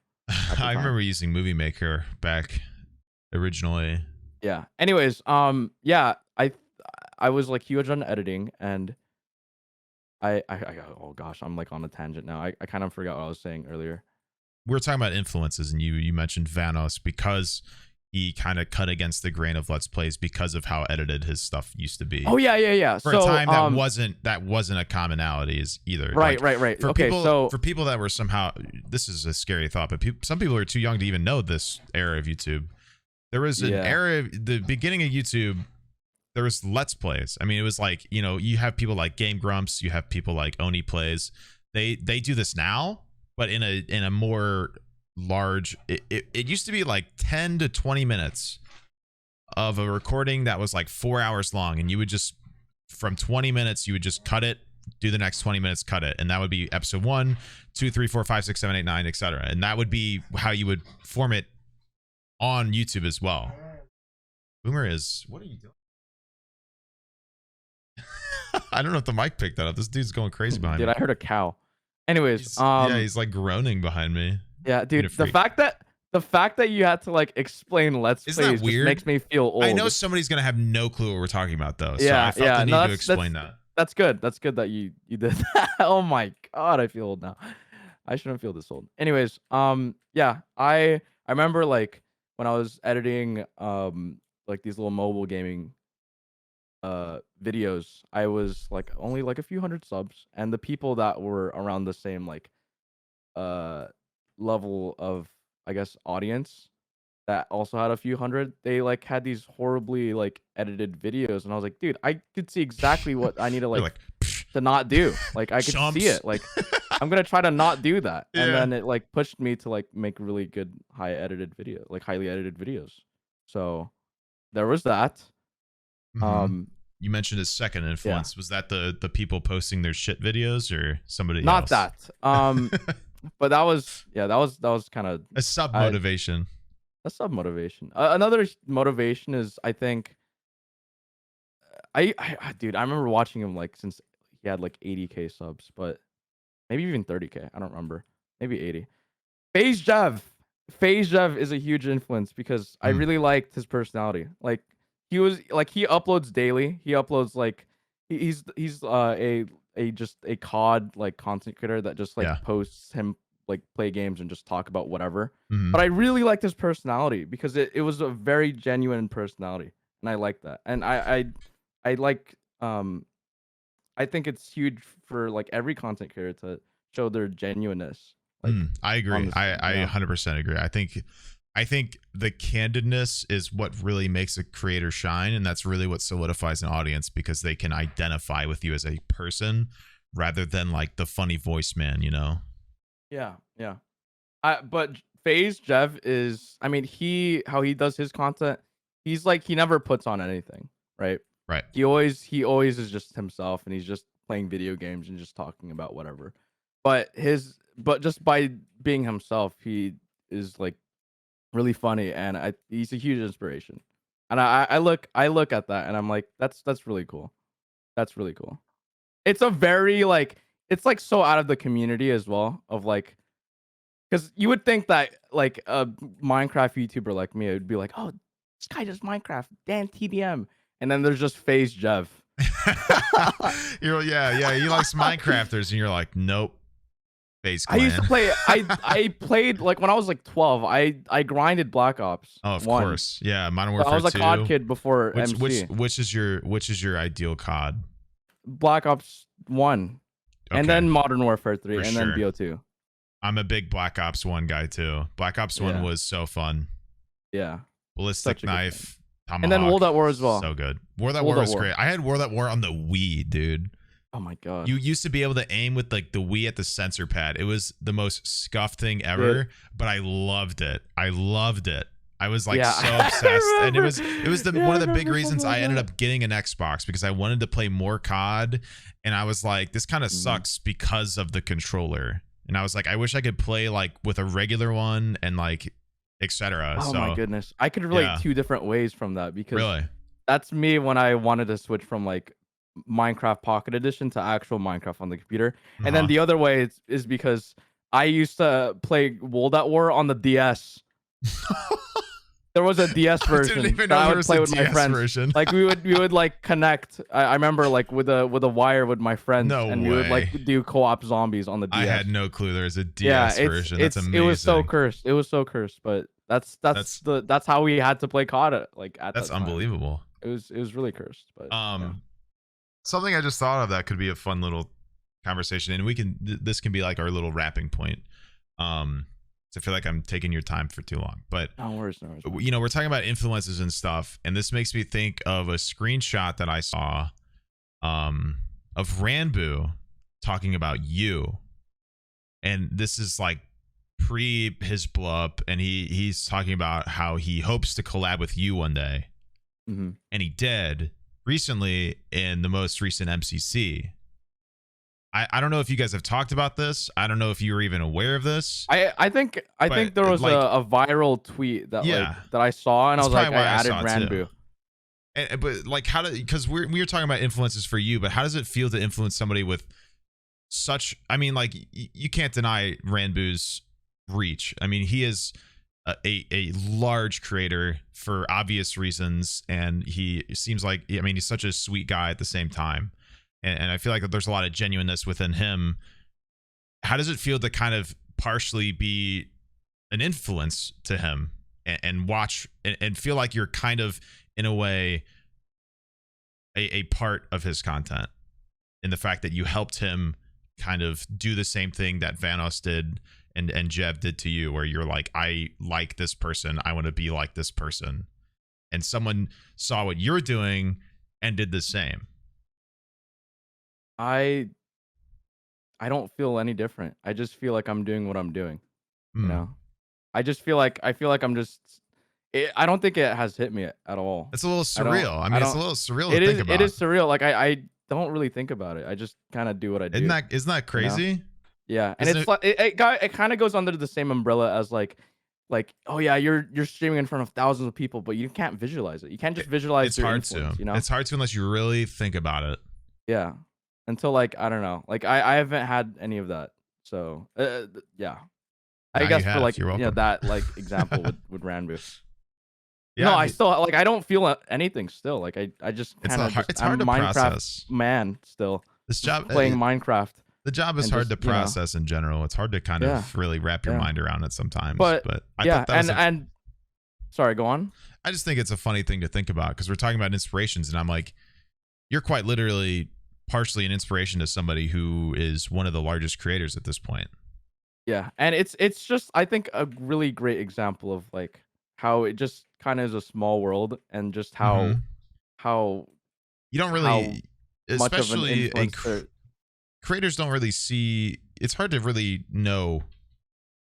I remember using Movie Maker back originally. Yeah. Anyways, yeah, I was like huge on editing, and I oh gosh, I'm like on a tangent now. I kind of forgot what I was saying earlier. We were talking about influences, and you mentioned Vanos because he kind of cut against the grain of Let's Plays because of how edited his stuff used to be. Oh yeah. For a time that wasn't a commonality either. Right. For okay, people, for people that were somehow, this is a scary thought, but some people are too young to even know this era of YouTube. There was an era, the beginning of YouTube, there was Let's Plays. I mean, it was like, you have people like Game Grumps, you have people like Oni Plays. They do this now, but in a more large, it used to be like 10 to 20 minutes of a recording that was like 4 hours long, and you would just, from 20 minutes, you would just cut it, do the next 20 minutes, cut it, and that would be episode 1, 2, 3, 4, 5, 6, 7, 8, 9, etc. And that would be how you would form it on YouTube as well. Boomer is, what are you doing? I don't know if the mic picked that up. This dude's going crazy behind me. Dude, I heard a cow. Anyways, he's like groaning behind me. Yeah, dude, the fact that you had to like explain Let's Plays just makes me feel old. I know somebody's gonna have no clue what we're talking about though. So I felt the need to explain that. That's good. That's good that you did that. Oh my god, I feel old now. I shouldn't feel this old. Anyways, yeah, I remember like when I was editing like these little mobile gaming videos, I was like only like a few hundred subs, and the people that were around the same like level of, I guess, audience that also had a few hundred, they like had these horribly like edited videos, and I was like, dude, I could see exactly what I need to like to not do. Like I could see it. Like I'm gonna try to not do that. And then it like pushed me to like make really good highly edited videos. So there was that. You mentioned his second influence. Was that the people posting their shit videos or somebody else? Not that. But that was kind of a sub motivation. Another motivation is, I think, dude, I remember watching him like since he had like 80K subs, but maybe even 30K. I don't remember. Maybe 80. FaZe Jev is a huge influence because I really liked his personality. Like he uploads daily. He uploads like he's just a COD like content creator that just like posts him like play games and just talk about whatever. But I really liked his personality because it was a very genuine personality, and I like that. And I like I think it's huge for like every content creator to show their genuineness. Like, I agree. I 100% agree. I think I think the candidness is what really makes a creator shine, and that's really what solidifies an audience because they can identify with you as a person rather than like the funny voice man, you know? Yeah, yeah. But FaZe Jeff is, I mean, how he does his content, he's like he never puts on anything, right? Right. He always is just himself, and he's just playing video games and just talking about whatever. But just by being himself, he is like really funny, and he's a huge inspiration. And I look at that, and I'm like, that's really cool. That's really cool. It's a very like it's like so out of the community as well of like because you would think that like a Minecraft YouTuber like me would be like, oh, this guy does Minecraft, Dan TDM, and then there's just FaZe Jeff. Yeah. He likes Minecrafters, and you're like, nope. FaZe I used to Clan. play. I played like when I was like 12. I grinded Black Ops. Oh, of 1. course. Yeah, Modern So Warfare I was a 2. COD kid before MC. Which is your ideal COD? Black Ops 1, Okay, and then Modern Warfare 3, for and sure. then BO2. I'm a big Black Ops 1 guy too. Black Ops 1 Yeah. was so fun. Yeah. Ballistic Such a good knife, Tomahawk, And then World at War as well. So good. World at World War at was War. great. I had World at War on the Wii, dude. Oh my god. You used to be able to aim with like the Wii at the sensor pad. It was the most scuffed thing ever, but I loved it. I was like so obsessed, and it was one of the big reasons I ended up getting an Xbox because I wanted to play more COD, and I was like, this kind of sucks because of the controller, and I was like, I wish I could play like with a regular one and like etc. Oh so, my goodness. I could relate two different ways from that because really, that's me when I wanted to switch from like Minecraft Pocket Edition to actual Minecraft on the computer. And then the other way is because I used to play World at War on the DS. There was a DS version that I would play with my friends. Like we would like connect. I remember like with a wire with my friends, we would like do co-op zombies on the DS. I had no clue there was a DS version. That's amazing. It was so cursed. It was so cursed, but that's how we had to play COD like at that's that time. Unbelievable. It was really cursed, but something I just thought of that could be a fun little conversation, and this can be like our little wrapping point. I feel like I'm taking your time for too long, but no worries. You know, we're talking about influences and stuff, and this makes me think of a screenshot that I saw of Ranboo talking about you, and this is like pre his blow up, and he's talking about how he hopes to collab with you one day, and he did recently in the most recent MCC. I don't know if you guys have talked about this. I don't know if you were even aware of this. I think there was like, a viral tweet that that I saw, and I was like, I added Ranboo. But like, because we were talking about influences for you, but how does it feel to influence somebody with such? I mean, like you can't deny Ranboo's reach. I mean, he is a large creator for obvious reasons, and he seems like, I mean, he's such a sweet guy at the same time. And I feel like there's a lot of genuineness within him. How does it feel to kind of partially be an influence to him and watch and feel like you're kind of, in a way, a part of his content, in the fact that you helped him kind of do the same thing that Vanos did and Jev did to you, where you're like, I like this person, I want to be like this person, and someone saw what you're doing and did the same? I don't feel any different. I just feel like I'm doing what I'm doing. You know, I feel like I'm just. I don't think it has hit me at all. It's a little surreal. I mean, it's a little surreal to think about. It is surreal. Like I don't really think about it. I just kind of do what I do. Isn't that crazy? You know? Yeah, and it's like it kind of goes under the same umbrella as like, oh yeah, you're streaming in front of thousands of people, but you can't visualize it. You can't just visualize. It's hard to. You know, it's hard to unless you really think about it. Yeah. Until like, I don't know, like I haven't had any of that, so yeah, I guess for like that like example with Ranboo. Yeah, no, I still like I don't feel anything still. Like I just kind of it's hard to Minecraft process. Man, still this job playing Minecraft. The job is hard to process in general. It's hard to kind of really wrap your mind around it sometimes. But I thought that was sorry, go on. I just think it's a funny thing to think about because we're talking about inspirations, and I'm like, you're quite literally partially an inspiration to somebody who is one of the largest creators at this point. Yeah, and it's just, I think, a really great example of like how it just kind of is a small world, and just Mm-hmm. how You don't how really, much of an especially influence there. creators don't really see. It's hard to really know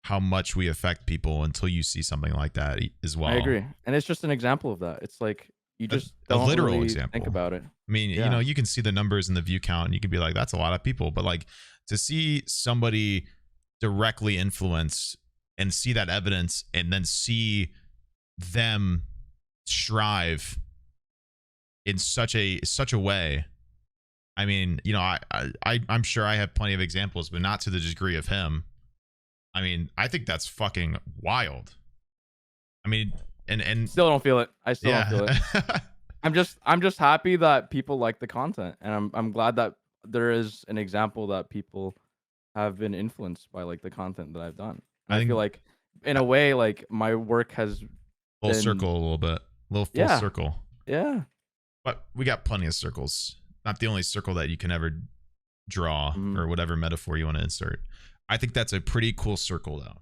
how much we affect people until you see something like that as I well. agree, and it's just an example of that. It's like you A, just a don't literal really think example. about it. I mean, Yeah. you can see the numbers and the view count, and you can be like, that's a lot of people. But like to see somebody directly influence and see that evidence, and then see them strive in such a way. I mean, I'm sure I have plenty of examples, but not to the degree of him. I mean, I think that's fucking wild. I mean, and Still don't feel it. I still don't feel yeah. it. I'm just happy that people like the content, and I'm glad that there is an example that people have been influenced by like the content that I've done. And I I feel think like in a way like my work has full been, circle a little bit, a little full yeah, circle. yeah. But we got plenty of circles. Not the only circle that you can ever draw, or whatever metaphor you want to insert. I think that's a pretty cool circle though.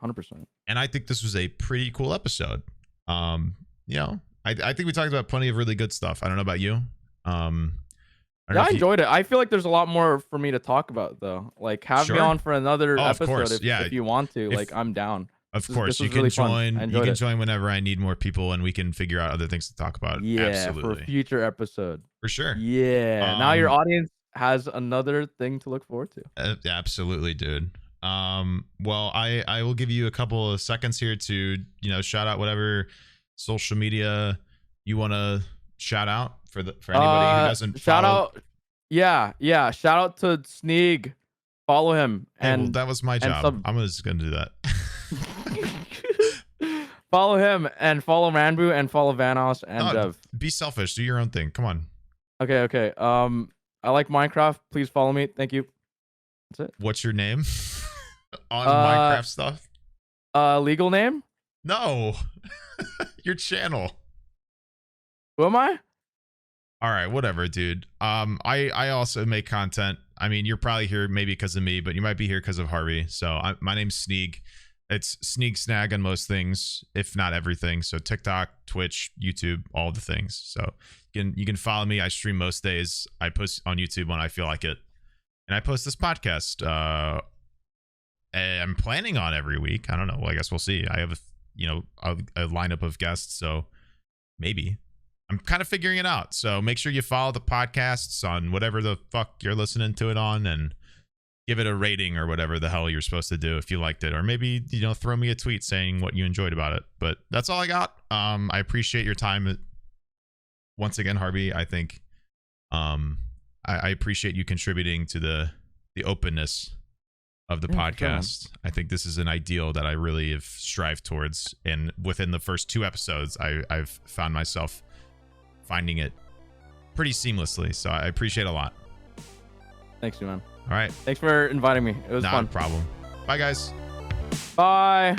100%. And I think this was a pretty cool episode. I think we talked about plenty of really good stuff. I don't know about you. I enjoyed it. I feel like there's a lot more for me to talk about though. Like have me on for another episode if you want to. Like I'm down. Of course, you can join. You can join whenever I need more people, and we can figure out other things to talk about. Yeah, absolutely. for a future episode. For sure. Yeah. Now your audience has another thing to look forward to. Absolutely, dude. Well, I will give you a couple of seconds here to shout out whatever social media you want to shout out for anybody who doesn't shout follow. Out. Yeah. Shout out to Sneeg. Follow him. Well, that was my job. I'm just gonna do that. Follow him and follow Ranboo and follow Vanoss and Dev. Be selfish. Do your own thing. Come on. Okay. I like Minecraft. Please follow me. Thank you. That's it. What's your name on Minecraft stuff? Legal name? No. Your channel. Who am I? All right, whatever, dude. I also make content. I mean, you're probably here maybe because of me, but you might be here because of Harvey. So my name's Sneeg. It's Sneegsnag on most things, if not everything. So TikTok, Twitch, YouTube, all the things. So you can follow me. I stream most days. I post on YouTube when I feel like it, and I post this podcast. I'm planning on every week. I don't know. Well, I guess we'll see. I have a lineup of guests, so maybe. I'm kind of figuring it out. So make sure you follow the podcasts on whatever the fuck you're listening to it on, and give it a rating or whatever the hell you're supposed to do if you liked it, or maybe throw me a tweet saying what you enjoyed about it. But that's all I got. I appreciate your time once again, Harvey. I think I appreciate you contributing to the openness of the podcast. I think this is an ideal that I really have strived towards, and within the first 2 episodes I've found myself finding it pretty seamlessly. So I appreciate it a lot. Thanks, man. All right. Thanks for inviting me. It was fun. Not a problem. Bye, guys. Bye.